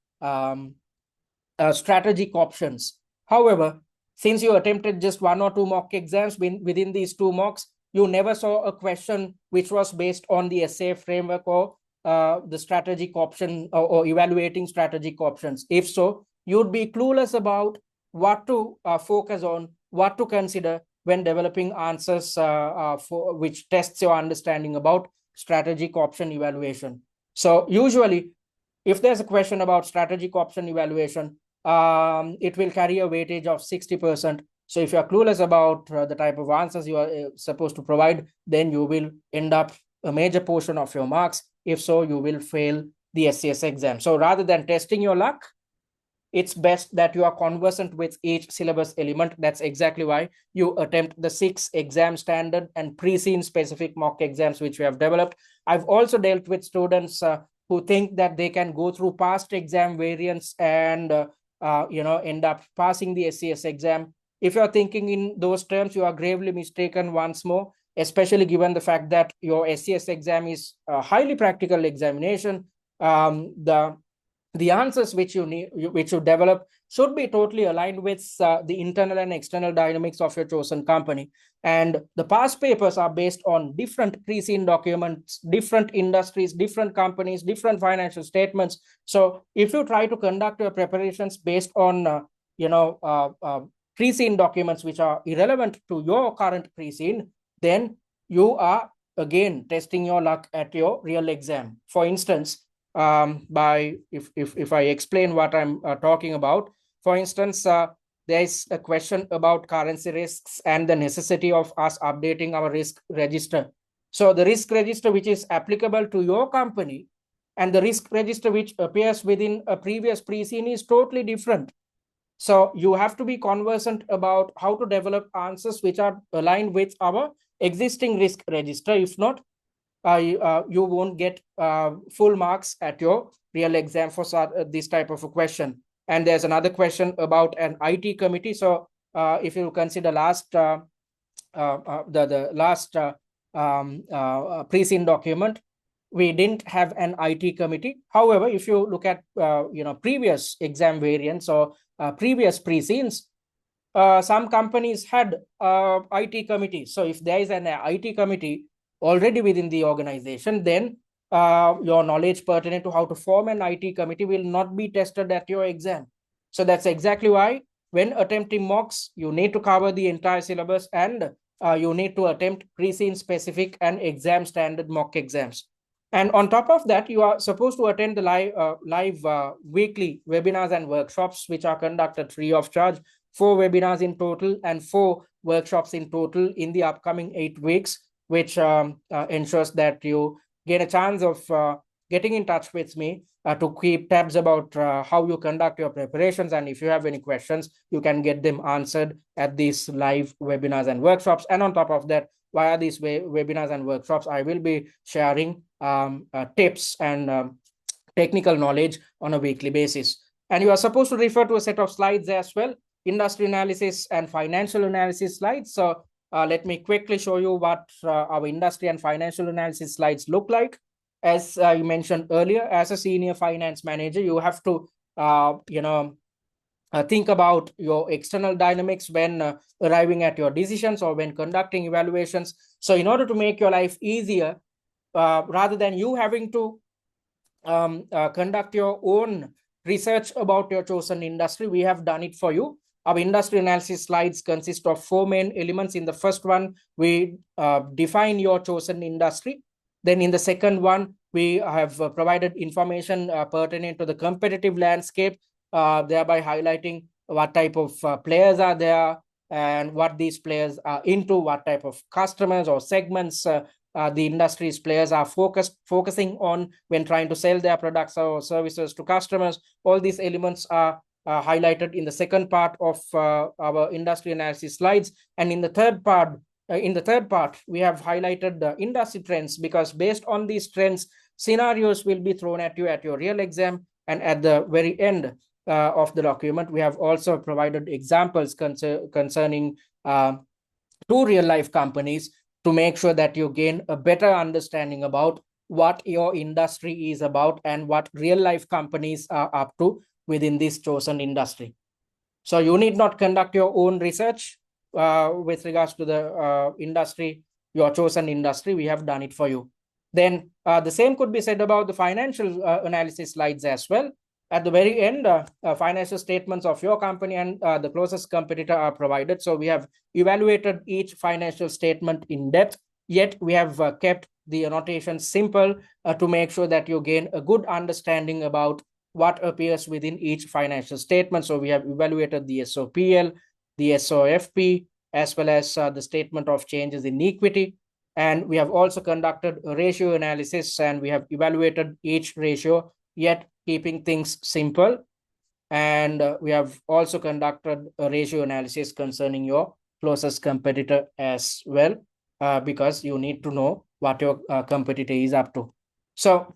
strategic options. However, since you attempted just 1 or 2 mock exams, within these 2 mocks, you never saw a question which was based on the essay framework or the strategic option, or evaluating strategic options. If so, you'd be clueless about what to focus on, what to consider when developing answers for which tests your understanding about strategic option evaluation. So usually, if there's a question about strategic option evaluation, it will carry a weightage of 60%. So if you're clueless about the type of answers you are supposed to provide, then you will end up a major portion of your marks. If so, you will fail the SCS exam. So rather than testing your luck, it's best that you are conversant with each syllabus element. That's exactly why you attempt the 6 exam standard and pre-scene specific mock exams which we have developed. I've also dealt with students who think that they can go through past exam variants and end up passing the SCS exam. If you're thinking in those terms, you are gravely mistaken once more, especially given the fact that your SCS exam is a highly practical examination. The answers which you develop should be totally aligned with the internal and external dynamics of your chosen company. And the past papers are based on different pre-scene documents, different industries, different companies, different financial statements. So if you try to conduct your preparations based on pre-scene documents which are irrelevant to your current pre-scene, then you are again testing your luck at your real exam. For instance, if I explain what I'm talking about, for instance, there is a question about currency risks and the necessity of us updating our risk register. So the risk register which is applicable to your company and the risk register which appears within a previous pre-scene is totally different. So you have to be conversant about how to develop answers which are aligned with our existing risk register. If not, you won't get full marks at your real exam for this type of a question. And there's another question about an IT committee. So if you consider the last pre-scene document, we didn't have an IT committee. However, if you look at previous exam variants or previous pre-scenes, some companies had IT committees. So if there is an IT committee already within the organization, then your knowledge pertinent to how to form an IT committee will not be tested at your exam. So that's exactly why when attempting mocks, you need to cover the entire syllabus and you need to attempt pre-scene specific and exam standard mock exams. And on top of that, you are supposed to attend the live weekly webinars and workshops, which are conducted free of charge. 4 webinars in total and 4 workshops in total in the upcoming 8 weeks, which ensures that you get a chance of getting in touch with me to keep tabs about how you conduct your preparations. And if you have any questions, you can get them answered at these live webinars and workshops. And on top of that, via these webinars and workshops, I will be sharing tips and technical knowledge on a weekly basis. And you are supposed to refer to a set of slides as well, industry analysis and financial analysis slides. So let me quickly show you what our industry and financial analysis slides look like. As I mentioned earlier, as a senior finance manager, you have to think about your external dynamics when arriving at your decisions or when conducting evaluations. So in order to make your life easier, rather than you having to conduct your own research about your chosen industry, we have done it for you. Our industry analysis slides consist of 4 main elements. In the first one, we define your chosen industry. Then in the second one, we have provided information pertaining to the competitive landscape, thereby highlighting what type of players are there and what these players are into, what type of customers or segments the industry's players are focusing on when trying to sell their products or services to customers. All these elements are highlighted in the second part of our industry analysis slides. And in the third part, we have highlighted the industry trends, because based on these trends, scenarios will be thrown at you at your real exam. And at the very end of the document, we have also provided examples concerning two real life companies to make sure that you gain a better understanding about what your industry is about and what real life companies are up to within this chosen industry. So you need not conduct your own research with regards to the industry, your chosen industry. We have done it for you. Then the same could be said about the financial analysis slides as well. At the very end, financial statements of your company and the closest competitor are provided. So we have evaluated each financial statement in depth, yet we have kept the annotation simple to make sure that you gain a good understanding about what appears within each financial statement. So we have evaluated the SOPL, the SOFP, as well as the statement of changes in equity. And we have also conducted a ratio analysis, and we have evaluated each ratio, yet keeping things simple. And we have also conducted a ratio analysis concerning your closest competitor as well, because you need to know what your competitor is up to. So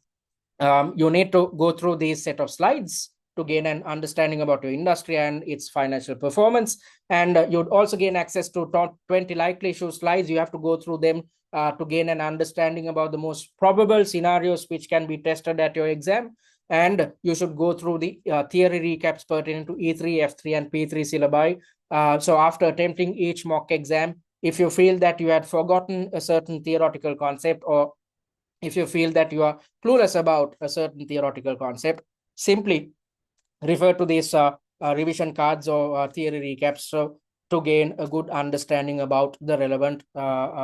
you need to go through these set of slides to gain an understanding about your industry and its financial performance. And you'd also gain access to top 20 likely issue slides. You have to go through them to gain an understanding about the most probable scenarios which can be tested at your exam. And you should go through the theory recaps pertaining to E3, F3, and P3 syllabi. So after attempting each mock exam, if you feel that you had forgotten a certain theoretical concept, or if you feel that you are clueless about a certain theoretical concept, simply refer to these revision cards or theory recaps, so to gain a good understanding about the relevant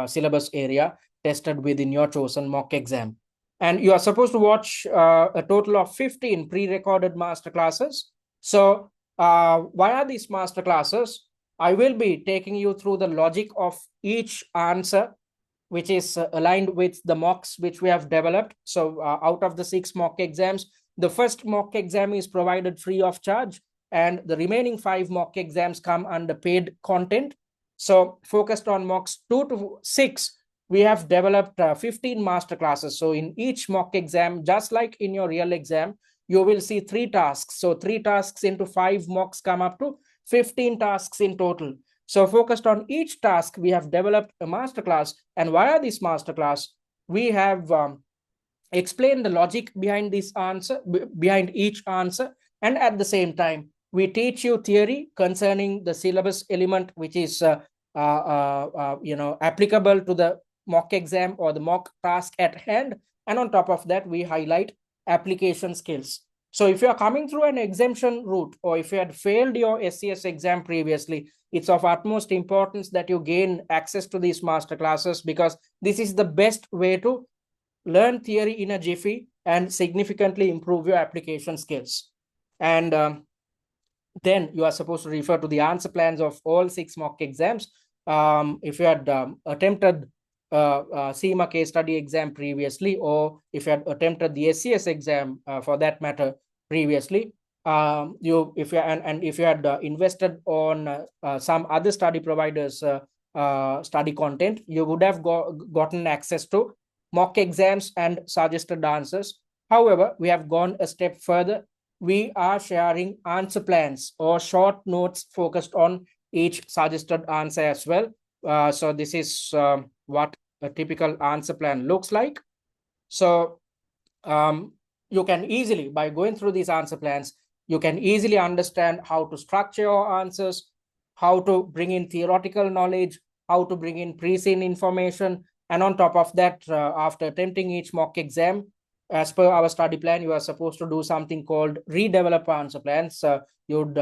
syllabus area tested within your chosen mock exam. And you are supposed to watch a total of 15 pre-recorded master classes. So why are these master classes? I will be taking you through the logic of each answer, which is aligned with the mocks which we have developed. So out of the 6 mock exams, the first mock exam is provided free of charge, and the remaining 5 mock exams come under paid content. So focused on mocks 2 to 6, we have developed 15 master classes. So in each mock exam, just like in your real exam, you will see 3 tasks. So 3 tasks into 5 mocks come up to 15 tasks in total. So focused on each task, we have developed a masterclass. And via this masterclass, we have explained the logic behind this answer, behind each answer. And at the same time, we teach you theory concerning the syllabus element, which is applicable to the mock exam or the mock task at hand. And on top of that, we highlight application skills. So if you are coming through an exemption route, or if you had failed your SCS exam previously, it's of utmost importance that you gain access to these master classes, because this is the best way to learn theory in a jiffy and significantly improve your application skills. And then you are supposed to refer to the answer plans of all 6 mock exams. If you had attempted CIMA case study exam previously, or if you had attempted the SCS exam for that matter previously, if you had invested on some other study providers study content, you would have gotten access to mock exams and suggested answers. However, we have gone a step further. We are sharing answer plans or short notes focused on each suggested answer as well. So this is what a typical answer plan looks like. So you can easily, by going through these answer plans, you can easily understand how to structure your answers, how to bring in theoretical knowledge, how to bring in pre-seen information. And on top of that, after attempting each mock exam, as per our study plan, you are supposed to do something called redevelop answer plans. You'd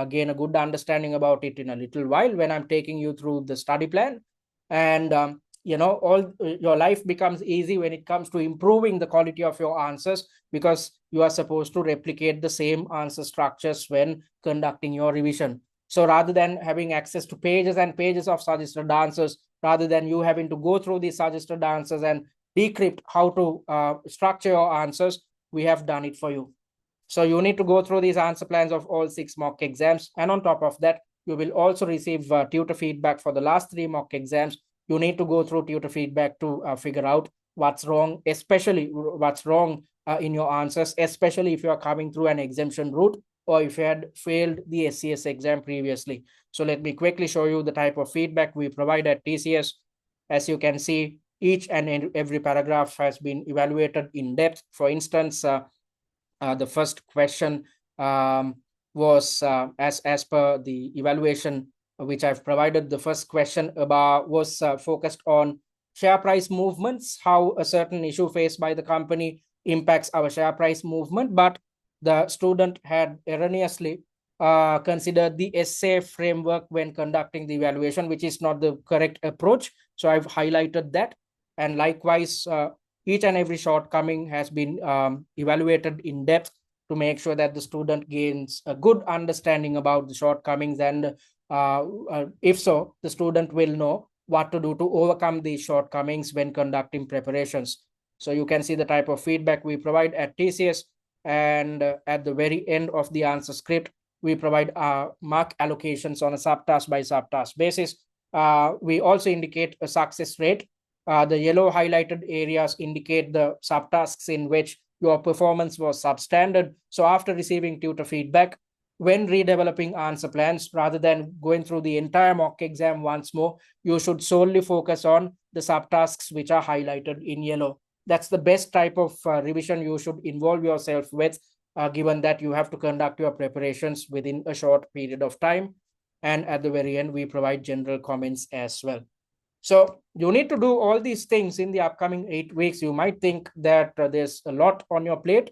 gain a good understanding about it in a little while when I'm taking you through the study plan. And all your life becomes easy when it comes to improving the quality of your answers, because you are supposed to replicate the same answer structures when conducting your revision. So rather than having access to pages and pages of suggested answers, rather than you having to go through these suggested answers and decrypt how to structure your answers, we have done it for you. So you need to go through these answer plans of all 6 mock exams. And on top of that, you will also receive tutor feedback for the last 3 mock exams. You need to go through tutor feedback to figure out what's wrong, especially what's wrong in your answers, especially if you are coming through an exemption route or if you had failed the SCS exam previously. So let me quickly show you the type of feedback we provide at TCS. As you can see, each and every paragraph has been evaluated in depth. For instance, the first question was as per the evaluation which I've provided. The first question was focused on share price movements, how a certain issue faced by the company impacts our share price movement, but the student had erroneously considered the essay framework when conducting the evaluation, which is not the correct approach. So I've highlighted that. And likewise, each and every shortcoming has been evaluated in depth to make sure that the student gains a good understanding about the shortcomings. And if so, the student will know what to do to overcome these shortcomings when conducting preparations. So you can see the type of feedback we provide at TCS. And at the very end of the answer script, we provide mark allocations on a subtask by subtask basis. We also indicate a success rate. The yellow highlighted areas indicate the subtasks in which your performance was substandard. So after receiving tutor feedback, when redeveloping answer plans, rather than going through the entire mock exam once more, you should solely focus on the subtasks which are highlighted in yellow. That's the best type of revision you should involve yourself with, given that you have to conduct your preparations within a short period of time. And at the very end, we provide general comments as well. So you need to do all these things in the upcoming 8 weeks. You might think that there's a lot on your plate,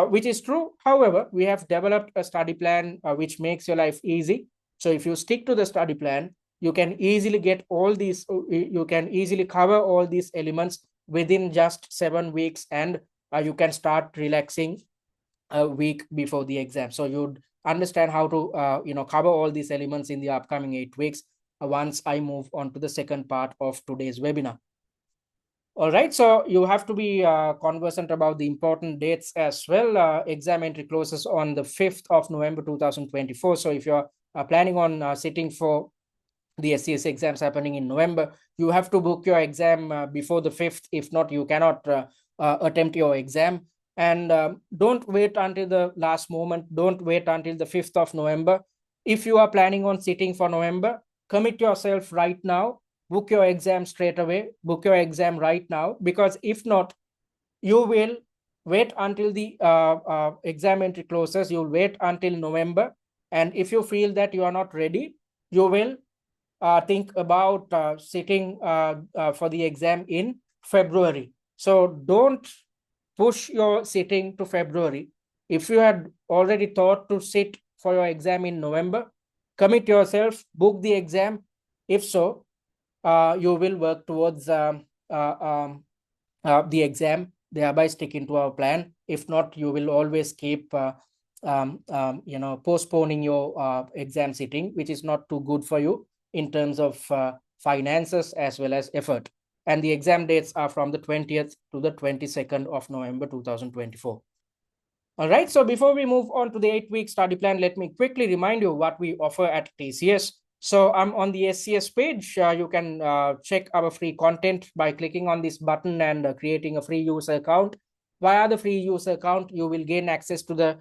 which is true. However, we have developed a study plan which makes your life easy. So if you stick to the study plan, you can easily get all these, you can easily cover all these elements within just 7 weeks, and you can start relaxing a week before the exam. So you'd understand how to cover all these elements in the upcoming 8 weeks once I move on to the second part of today's webinar. All right, so you have to be conversant about the important dates as well. Exam entry closes on the 5th of November 2024. So if you're planning on sitting for the SCS exams happening in November, you have to book your exam before the 5th. If not, you cannot attempt your exam. And don't wait until the last moment. Don't wait until the 5th of November. If you are planning on sitting for November, commit yourself right now. Book your exam straight away. Book your exam right now, because if not, you will wait until the exam entry closes. You'll wait until November. And if you feel that you are not ready, you will think about sitting for the exam in February. So don't push your sitting to February. If you had already thought to sit for your exam in November, commit yourself, book the exam. If so, you will work towards the exam, thereby sticking to our plan. If not, you will always keep postponing your exam sitting, which is not too good for you in terms of finances as well as effort. And the exam dates are from the 20th to the 22nd of November 2024. All right, so before we move on to the 8-week study plan, let me quickly remind you what we offer at TCS. So I'm on the SCS page. You can check our free content by clicking on this button and creating a free user account. Via the free user account, you will gain access to the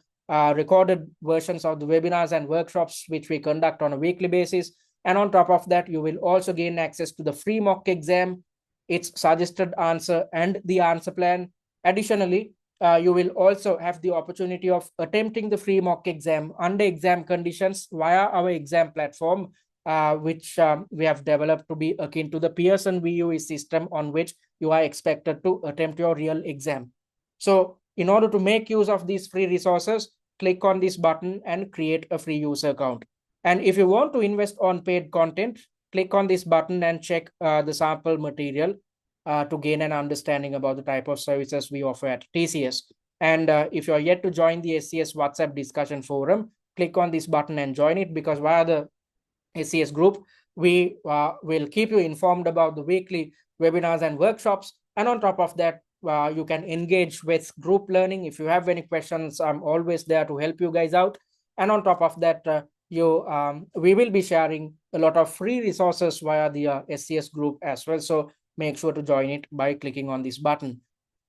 recorded versions of the webinars and workshops which we conduct on a weekly basis. And on top of that, you will also gain access to the free mock exam, its suggested answer, and the answer plan. Additionally, you will also have the opportunity of attempting the free mock exam under exam conditions via our exam platform, which we have developed to be akin to the Pearson VUE system on which you are expected to attempt your real exam. So in order to make use of these free resources, click on this button and create a free user account. And if you want to invest on paid content, click on this button and check the sample material to gain an understanding about the type of services we offer at TCS. And if you're yet to join the SCS WhatsApp discussion forum, click on this button and join it, because via the SCS group, we will keep you informed about the weekly webinars and workshops. And on top of that, you can engage with group learning. If you have any questions, I'm always there to help you guys out. And on top of that, we will be sharing a lot of free resources via the SCS group as well. So make sure to join it by clicking on this button.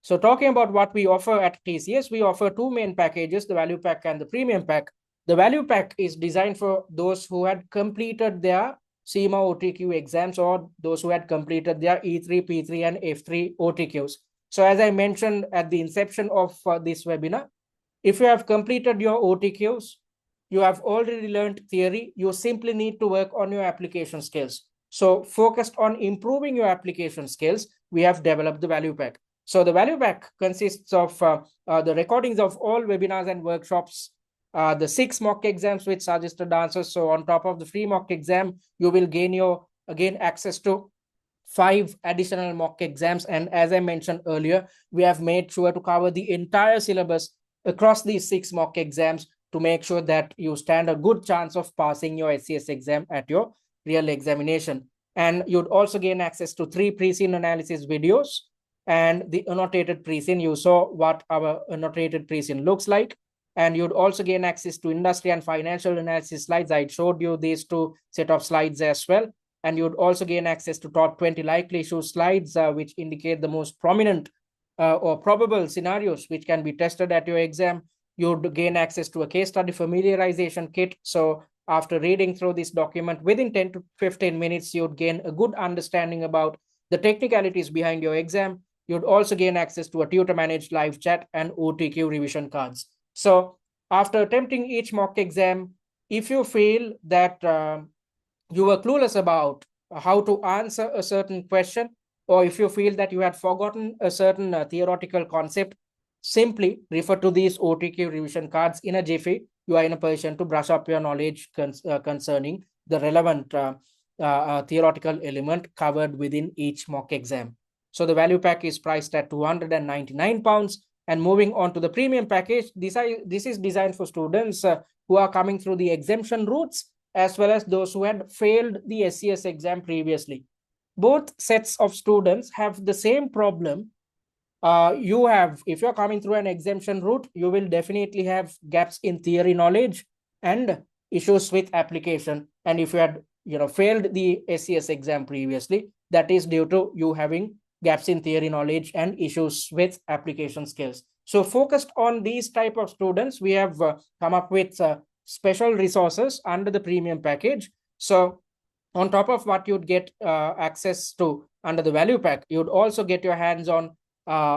So talking about what we offer at TCS, we offer two main packages, the value pack and the premium pack. The value pack is designed for those who had completed their CIMA OTQ exams, or those who had completed their E3, P3 and F3 OTQs. So as I mentioned at the inception of this webinar, if you have completed your OTQs, you have already learned theory, you simply need to work on your application skills. So focused on improving your application skills, we have developed the value pack. So the value pack consists of the recordings of all webinars and workshops, the 6 mock exams with suggested answers. So on top of the free mock exam, you will gain access to 5 additional mock exams. And as I mentioned earlier, we have made sure to cover the entire syllabus across these 6 mock exams to make sure that you stand a good chance of passing your SCS exam at your real examination. And you'd also gain access to 3 pre-scene analysis videos and the annotated pre-scene. You saw what our annotated pre-scene looks like. And you'd also gain access to industry and financial analysis slides. I showed you these 2 set of slides as well. And you'd also gain access to top 20 likely issue slides, which indicate the most prominent or probable scenarios which can be tested at your exam. You'd gain access to a case study familiarization kit. So after reading through this document, within 10 to 15 minutes, you'd gain a good understanding about the technicalities behind your exam. You'd also gain access to a tutor-managed live chat and OTQ revision cards. So after attempting each mock exam, if you feel that you were clueless about how to answer a certain question, or if you feel that you had forgotten a certain theoretical concept, simply refer to these OTQ revision cards. In a jiffy, you are in a position to brush up your knowledge concerning the relevant theoretical element covered within each mock exam. So the value pack is priced at £299. And moving on to the premium package, this is designed for students who are coming through the exemption routes, as well as those who had failed the SCS exam previously. Both sets of students have the same problem. If you're coming through an exemption route, you will definitely have gaps in theory knowledge and issues with application. And if you had failed the SCS exam previously, that is due to you having gaps in theory knowledge and issues with application skills. So focused on these type of students, we have come up with special resources under the premium package. So on top of what you'd get access to under the value pack, you'd also get your hands on,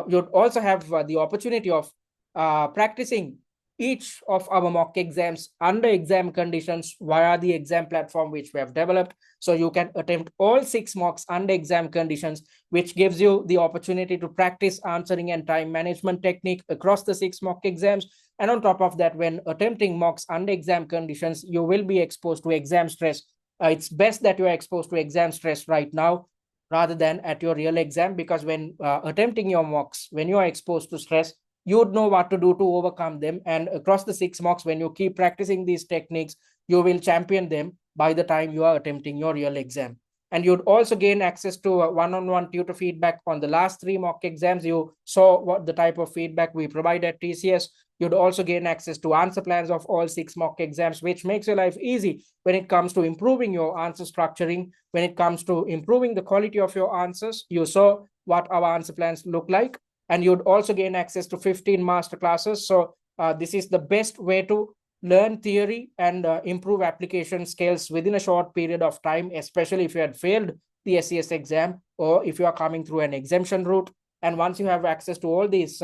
you'd also have the opportunity of practicing each of our mock exams under exam conditions via the exam platform which we have developed. So you can attempt all 6 mocks under exam conditions, which gives you the opportunity to practice answering and time management technique across the 6 mock exams. And on top of that, when attempting mocks under exam conditions, you will be exposed to exam stress. It's best that you are exposed to exam stress right now rather than at your real exam, because when attempting your mocks, when you are exposed to stress, you would know what to do to overcome them. And across the 6 mocks, when you keep practicing these techniques, you will champion them by the time you are attempting your real exam. And you'd also gain access to one-on-one tutor feedback on the last 3 mock exams. You saw what the type of feedback we provide at TCS. You'd also gain access to answer plans of all 6 mock exams, which makes your life easy when it comes to improving your answer structuring, when it comes to improving the quality of your answers. You saw what our answer plans look like. And you'd also gain access to 15 master classes. So this is the best way to learn theory and improve application skills within a short period of time, especially if you had failed the SCS exam or if you are coming through an exemption route. And once you have access to all these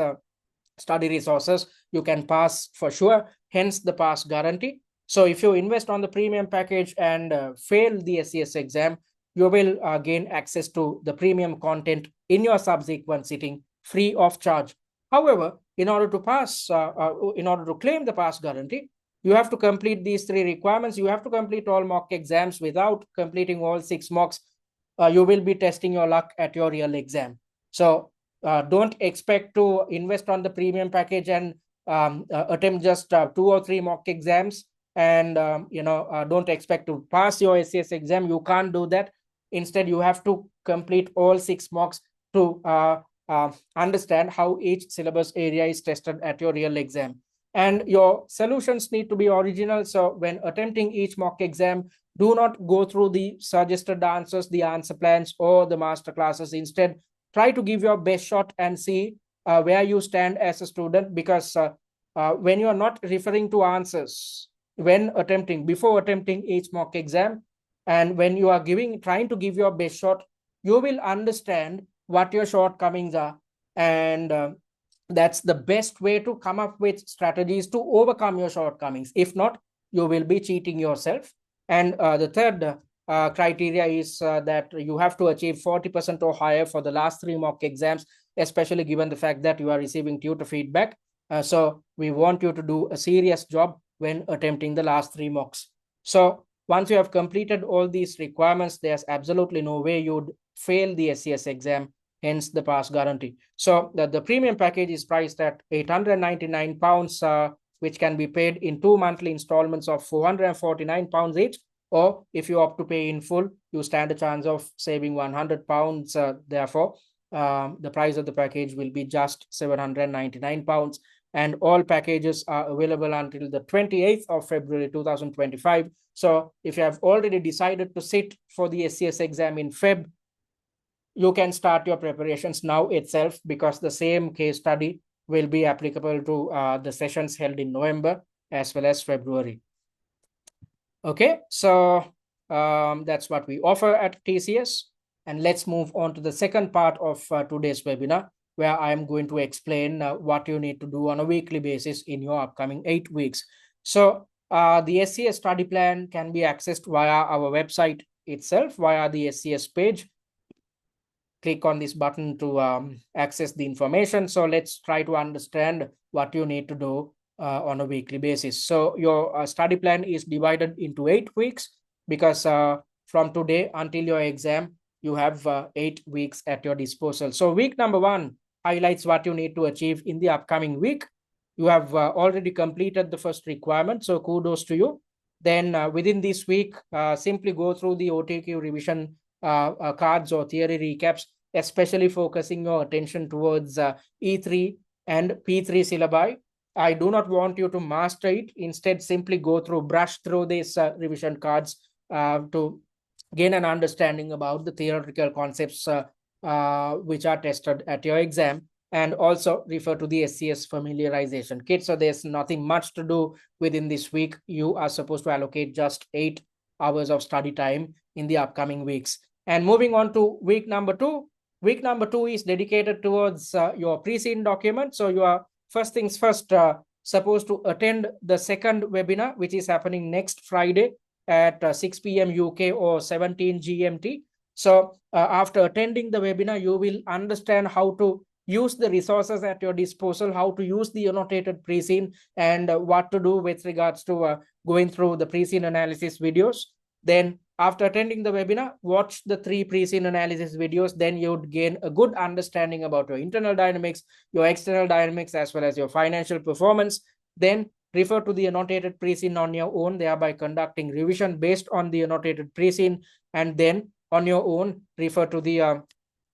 study resources, you can pass for sure, hence the pass guarantee. So if you invest on the premium package and fail the SCS exam, you will gain access to the premium content in your subsequent sitting free of charge. However, in order to pass, in order to claim the pass guarantee, you have to complete these 3 requirements. You have to complete all mock exams. Without completing all 6 mocks, you will be testing your luck at your real exam. So don't expect to invest on the premium package and attempt just 2 or 3 mock exams, and don't expect to pass your SCS exam. You can't do that. Instead, you have to complete all 6 mocks to understand how each syllabus area is tested at your real exam. And your solutions need to be original. So when attempting each mock exam, do not go through the suggested answers, the answer plans, or the master classes. Instead, try to give your best shot and see where you stand as a student, because when you are not referring to answers before attempting each mock exam, and when you are trying to give your best shot, you will understand what your shortcomings are, and that's the best way to come up with strategies to overcome your shortcomings. If not, you will be cheating yourself. And the third criteria is that you have to achieve 40% or higher for the last 3 mock exams, especially given the fact that you are receiving tutor feedback. So we want you to do a serious job when attempting the last 3 mocks. So once you have completed all these requirements, there's absolutely no way you'd fail the SCS exam, hence the pass guarantee. So the premium package is priced at £899, which can be paid in 2 monthly installments of £449 each. Or if you opt to pay in full, you stand a chance of saving £100. Therefore, the price of the package will be just £799. And all packages are available until the 28th of February 2025. So if you have already decided to sit for the SCS exam in Feb, you can start your preparations now itself, because the same case study will be applicable to the sessions held in November as well as February. Okay, so that's what we offer at TCS. And let's move on to the second part of today's webinar, where I'm going to explain what you need to do on a weekly basis in your upcoming 8 weeks. So the SCS study plan can be accessed via our website itself, via the SCS page. Click on this button to access the information. So let's try to understand what you need to do on a weekly basis. So your study plan is divided into 8 weeks, because from today until your exam, you have 8 weeks at your disposal. So week number 1 highlights what you need to achieve in the upcoming week. You have already completed the first requirement, so kudos to you. Then within this week, simply go through the OTQ revision cards or theory recaps, especially focusing your attention towards E3 and P3 syllabi. I do not want you to master it. Instead, simply brush through these revision cards to gain an understanding about the theoretical concepts which are tested at your exam, and also refer to the SCS familiarization kit. So there's nothing much to do within this week. You are supposed to allocate just 8 hours of study time in the upcoming weeks. And moving on to week number 2. Week number 2 is dedicated towards your pre-scene document. So you are first things first supposed to attend the second webinar, which is happening next Friday at 6 p.m. UK or 17 GMT. So after attending the webinar, you will understand how to use the resources at your disposal, how to use the annotated pre-scene, and what to do with regards to going through the pre-scene analysis videos. Then after attending the webinar, watch the 3 pre-scene analysis videos. Then you would gain a good understanding about your internal dynamics, your external dynamics, as well as your financial performance. Then refer to the annotated pre-scene on your own, thereby conducting revision based on the annotated pre-scene. And then on your own, refer to the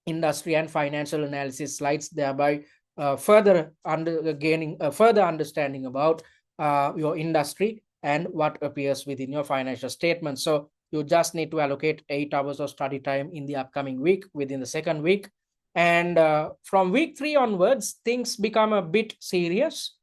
industry and financial analysis slides, thereby gaining a further understanding about your industry and what appears within your financial statement. So you just need to allocate 8 hours of study time in the upcoming week, within the second week. And from week 3 onwards, things become a bit serious.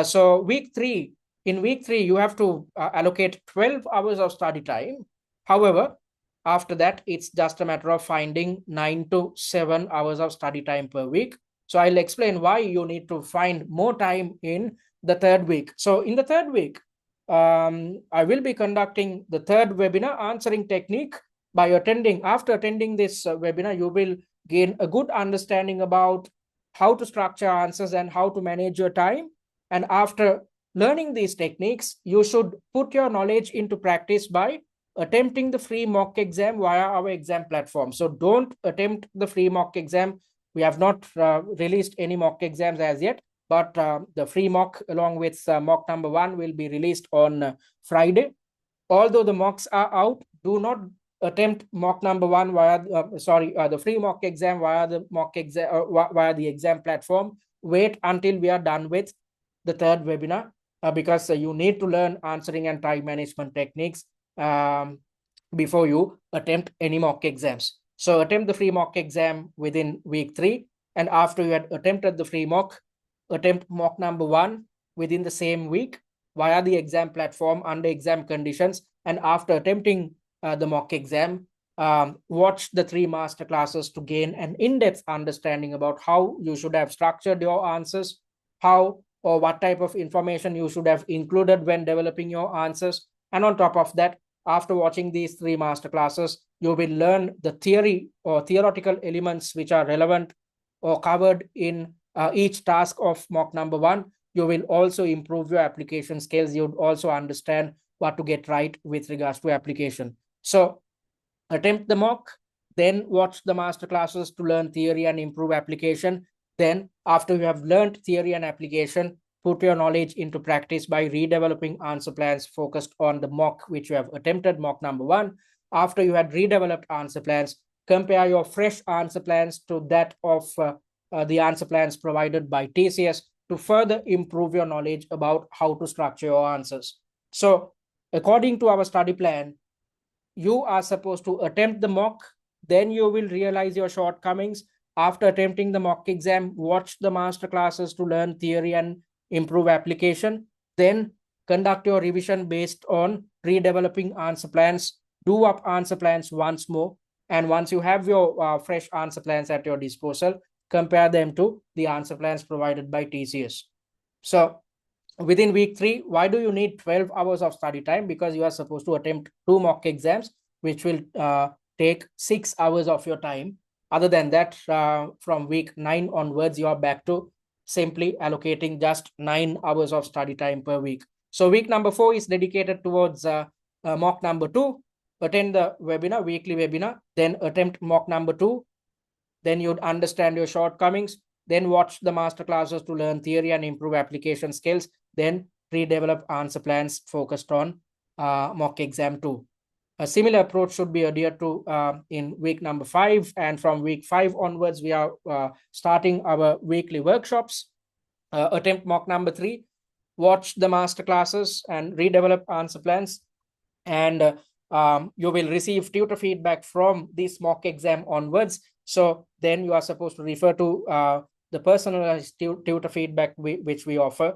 So in week 3, you have to allocate 12 hours of study time. However, after that, it's just a matter of finding 9 to 7 hours of study time per week. So I'll explain why you need to find more time in the third week. So in the third week, I will be conducting the third webinar, answering technique. After attending this webinar, you will gain a good understanding about how to structure answers and how to manage your time. And after learning these techniques, you should put your knowledge into practice by attempting the free mock exam via our exam platform. So don't attempt the free mock exam. We have not released any mock exams as yet, but the free mock along with mock number 1 will be released on Friday. Although the mocks are out, do not attempt mock number 1 via the free mock exam via the mock exam via the exam platform. Wait until we are done with the third webinar, because you need to learn answering and time management techniques before you attempt any mock exams. So attempt the free mock exam within week 3, and after you had attempted the free mock, attempt mock number 1 within the same week via the exam platform under exam conditions. And after attempting the mock exam, watch the 3 master classes to gain an in-depth understanding about how you should have structured your answers, how or what type of information you should have included when developing your answers. And on top of that, after watching these 3 master classes, you will learn the theory or theoretical elements which are relevant or covered in each task of mock number 1. You will also improve your application skills. You'd also understand what to get right with regards to application. So attempt the mock, then watch the master classes to learn theory and improve application. Then after you have learned theory and application, put your knowledge into practice by redeveloping answer plans focused on the mock which you have attempted, mock number 1. After you had redeveloped answer plans, compare your fresh answer plans to that of the answer plans provided by TCS to further improve your knowledge about how to structure your answers. So according to our study plan, you are supposed to attempt the mock, then you will realize your shortcomings. After attempting the mock exam, watch the master classes to learn theory and improve application. Then conduct your revision based on redeveloping answer plans. Do up answer plans once more. And once you have your fresh answer plans at your disposal, compare them to the answer plans provided by TCS. So within week 3, why do you need 12 hours of study time? Because you are supposed to attempt 2 mock exams, which will take 6 hours of your time. Other than that, from week 9 onwards, you are back to simply allocating just 9 hours of study time per week. So week number 4 is dedicated towards mock number 2. Attend the webinar, weekly webinar, then attempt mock number 2. Then you'd understand your shortcomings. Then watch the master classes to learn theory and improve application skills. Then redevelop answer plans focused on mock exam 2. A similar approach should be adhered to in week number 5. And from week 5 onwards, we are starting our weekly workshops. Attempt mock number 3. Watch the master classes and redevelop answer plans. And you will receive tutor feedback from this mock exam onwards. So then you are supposed to refer to the personalized tutor feedback which we offer,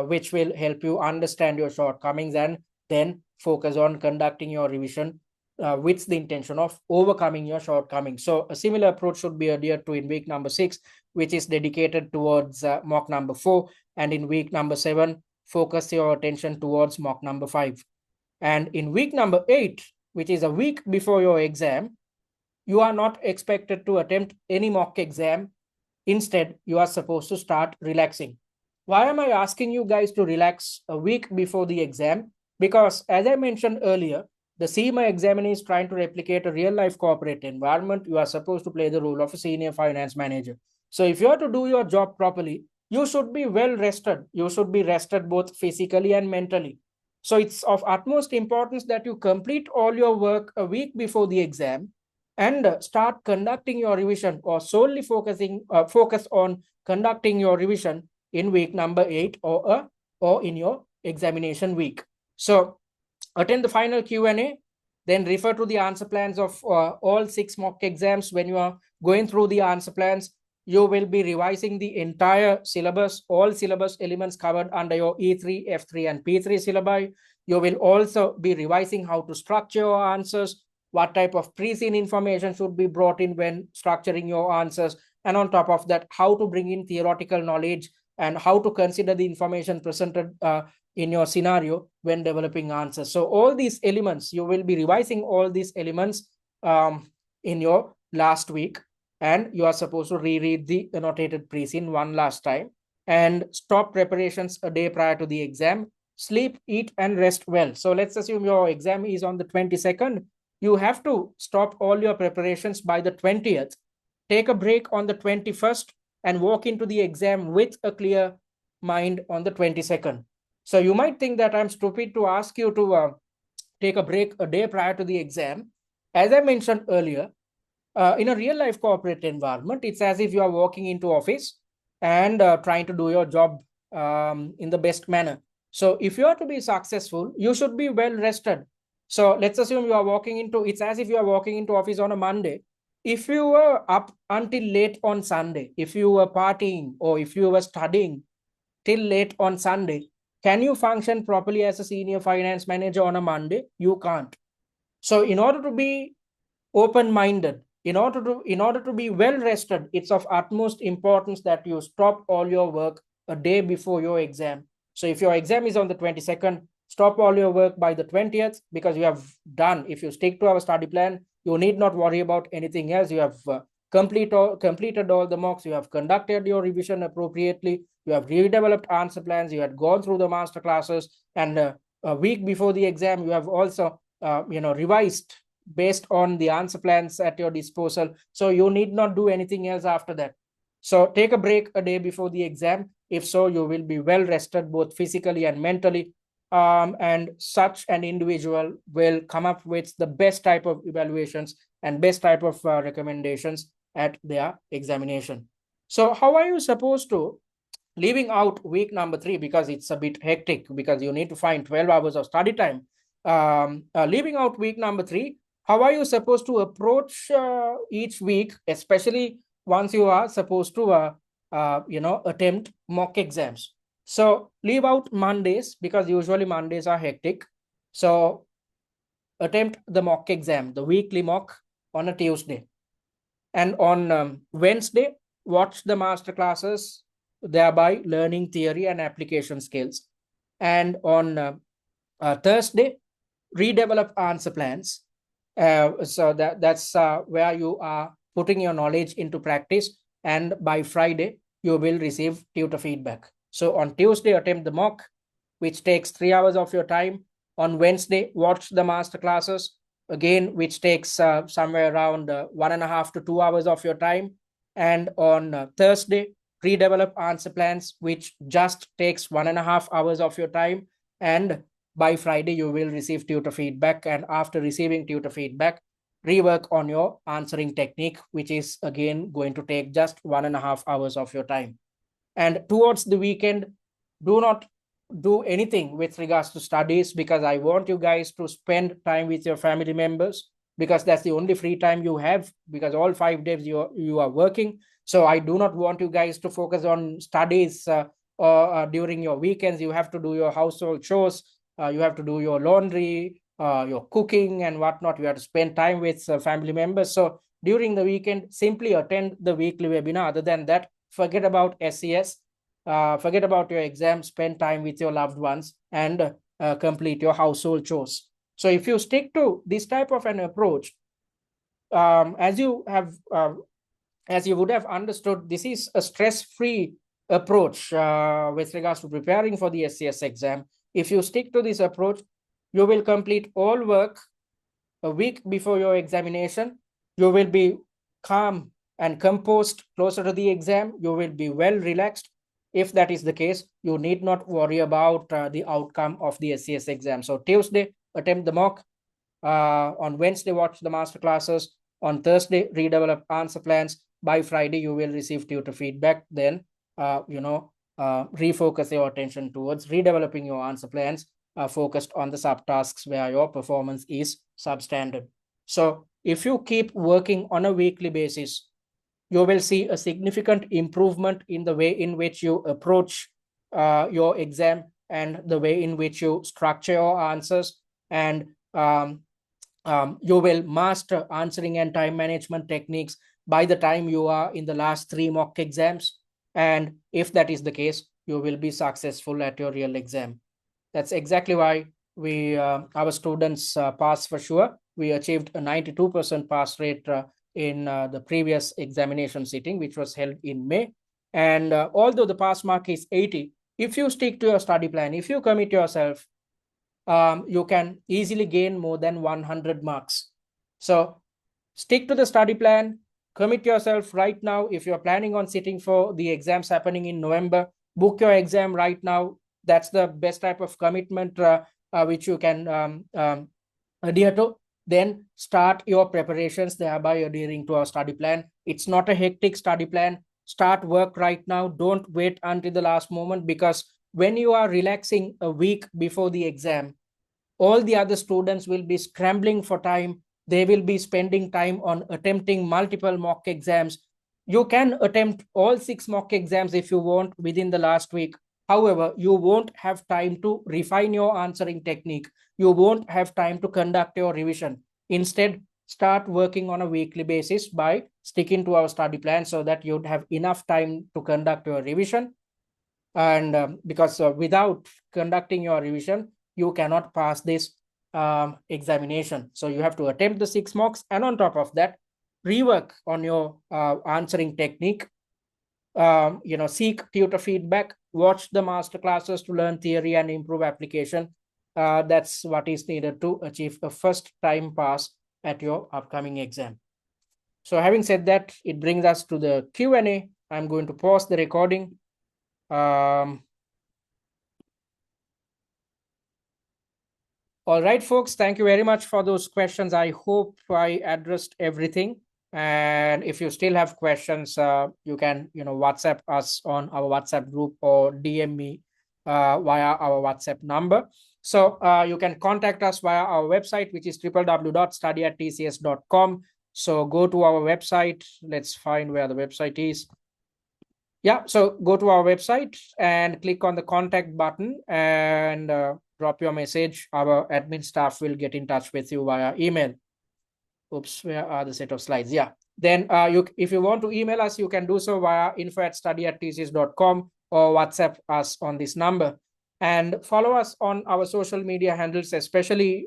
which will help you understand your shortcomings and then focus on conducting your revision with the intention of overcoming your shortcomings. So a similar approach should be adhered to in week number 6, which is dedicated towards mock number 4. And in week number 7, focus your attention towards mock number 5. And in week number 8, which is a week before your exam, you are not expected to attempt any mock exam. Instead, you are supposed to start relaxing. Why am I asking you guys to relax a week before the exam? Because as I mentioned earlier, the CIMA examiner is trying to replicate a real-life corporate environment. You are supposed to play the role of a senior finance manager. So if you are to do your job properly, you should be well rested. You should be rested both physically and mentally. So it's of utmost importance that you complete all your work a week before the exam and start conducting your revision, or solely focus on conducting your revision in week number 8 or in your examination week. So attend the final Q&A, then refer to the answer plans of all 6 mock exams. When you are going through the answer plans, you will be revising the entire syllabus, all syllabus elements covered under your E3, F3, and P3 syllabi. You will also be revising how to structure your answers, what type of pre-seen information should be brought in when structuring your answers, and on top of that, how to bring in theoretical knowledge and how to consider the information presented in your scenario when developing answers. So all these elements, you will be revising all these elements in your last week. and you are supposed to reread the annotated pre-scene one last time and stop preparations a day prior to the exam. Sleep, eat, and rest well. So let's assume your exam is on the 22nd. You have to stop all your preparations by the 20th. Take a break on the 21st and walk into the exam with a clear mind on the 22nd. So you might think that I'm stupid to ask you to take a break a day prior to the exam. As I mentioned earlier, in a real life corporate environment, it's as if you are walking into office and trying to do your job in the best manner. So if you are to be successful, you should be well rested. So let's assume you are walking into, it's as if you are walking into office on a Monday. If you were up until late on Sunday, if you were partying or if you were studying till late on Sunday, can you function properly as a senior finance manager on a Monday? You can't. So in order to be open-minded, in order to be well rested, it's of utmost importance that you stop all your work a day before your exam. So if your exam is on the 22nd, stop all your work by the 20th, because you have done, if you stick to our study plan, you need not worry about anything else. You have completed all the mocks, you have conducted your revision appropriately, you have redeveloped answer plans, you had gone through the master classes, and a week before the exam, you have also revised based on the answer plans at your disposal. So you need not do anything else after that. So take a break a day before the exam. If so, you will be well rested both physically and mentally. And such an individual will come up with the best type of evaluations and best type of recommendations at their examination. So how are you supposed to, leaving out week number 3 because it's a bit hectic because you need to find 12 hours of study time, leaving out week number 3, how are you supposed to approach each week, especially once you are supposed to attempt mock exams? So leave out Mondays because usually Mondays are hectic. So attempt the mock exam, the weekly mock, on a Tuesday. And on Wednesday, watch the master classes, thereby learning theory and application skills. And on Thursday, redevelop answer plans. So that's where you are putting your knowledge into practice. And by Friday, you will receive tutor feedback. So on Tuesday, attempt the mock, which takes 3 hours of your time. On Wednesday, watch the master classes, again, which takes somewhere around 1.5 to 2 hours of your time. And on Thursday, redevelop answer plans, which just takes 1.5 hours of your time. And by Friday, you will receive tutor feedback. And after receiving tutor feedback, rework on your answering technique, which is again going to take just 1.5 hours of your time. And towards the weekend, do not do anything with regards to studies, because I want you guys to spend time with your family members, because that's the only free time you have, because all 5 days you are working. So I do not want you guys to focus on studies during your weekends. You have to do your household chores, you have to do your laundry, your cooking and whatnot. You have to spend time with family members. So during the weekend, simply attend the weekly webinar. Other than that, forget about SCS, forget about your exam, spend time with your loved ones, and complete your household chores. So if you stick to this type of an approach, as you would have understood, this is a stress-free approach with regards to preparing for the SCS exam. If you stick to this approach, you will complete all work a week before your examination. You will be calm and composed closer to the exam. You will be well relaxed. If that is the case, you need not worry about the outcome of the SCS exam. So Tuesday, attempt the mock. On Wednesday, watch the master classes. On Thursday, redevelop answer plans. By Friday, you will receive tutor feedback. Then, refocus your attention towards redeveloping your answer plans, focused on the subtasks where your performance is substandard. So if you keep working on a weekly basis, you will see a significant improvement in the way in which you approach your exam and the way in which you structure your answers. And you will master answering and time management techniques by the time you are in the last 3 mock exams. And if that is the case, you will be successful at your real exam. That's exactly why our students pass for sure. We achieved a 92% pass rate in the previous examination sitting, which was held in May. And although the pass mark is 80, if you stick to your study plan, if you commit yourself, you can easily gain more than 100 marks. So stick to the study plan, commit yourself right now. If you're planning on sitting for the exams happening in November, book your exam right now. That's the best type of commitment which you can adhere to. Then start your preparations, thereby adhering to our study plan. It's not a hectic study plan. Start work right now. Don't wait until the last moment, because when you are relaxing a week before the exam, all the other students will be scrambling for time. They will be spending time on attempting multiple mock exams. You can attempt all 6 mock exams if you want within the last week. However, you won't have time to refine your answering technique. You won't have time to conduct your revision. Instead, start working on a weekly basis by sticking to our study plan, so that you'd have enough time to conduct your revision. And because without conducting your revision, you cannot pass this examination. So you have to attempt the 6 mocks, and on top of that, rework on your answering technique. Seek tutor feedback, watch the master classes to learn theory and improve application. That's what is needed to achieve a first time pass at your upcoming exam. So having said that, it brings us to the Q&A. I'm going to pause the recording. All right, folks, thank you very much for those questions. I hope I addressed everything. And if you still have questions, you can, WhatsApp us on our WhatsApp group, or DM me via our WhatsApp number. So you can contact us via our website, which is www.study@tcs.com. So go to our website. Let's find where the website is. Yeah, so go to our website and click on the contact button and drop your message. Our admin staff will get in touch with you via email. Oops, where are the set of slides? Yeah. Then if you want to email us, you can do so via info@study@tcs.com, or WhatsApp us on this number. And follow us on our social media handles, especially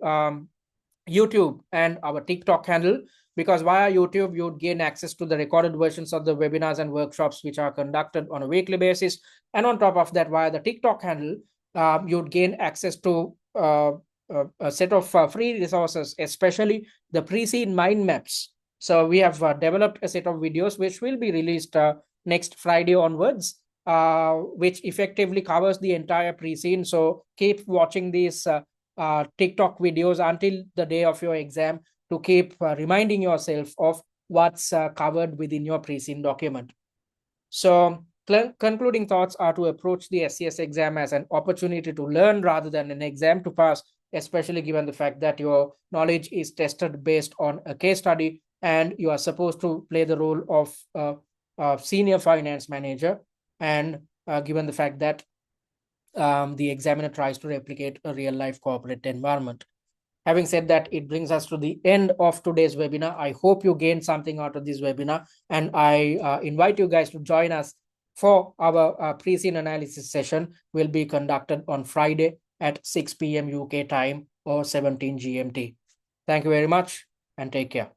YouTube and our TikTok handle, because via YouTube, you'd gain access to the recorded versions of the webinars and workshops which are conducted on a weekly basis. And on top of that, via the TikTok handle, you'd gain access to a set of free resources, especially the pre-scene mind maps. So we have developed a set of videos which will be released next Friday onwards, which effectively covers the entire pre-scene. So keep watching these TikTok videos until the day of your exam to keep reminding yourself of what's covered within your pre-scene document. So concluding thoughts are to approach the SCS exam as an opportunity to learn rather than an exam to pass, especially given the fact that your knowledge is tested based on a case study, and you are supposed to play the role of a senior finance manager, and given the fact that the examiner tries to replicate a real-life corporate environment. Having said that, it brings us to the end of today's webinar. I hope you gained something out of this webinar, and I invite you guys to join us for our pre-scene analysis session. Will be conducted on Friday at 6 p.m. UK time, or 17 GMT. Thank you very much, and take care.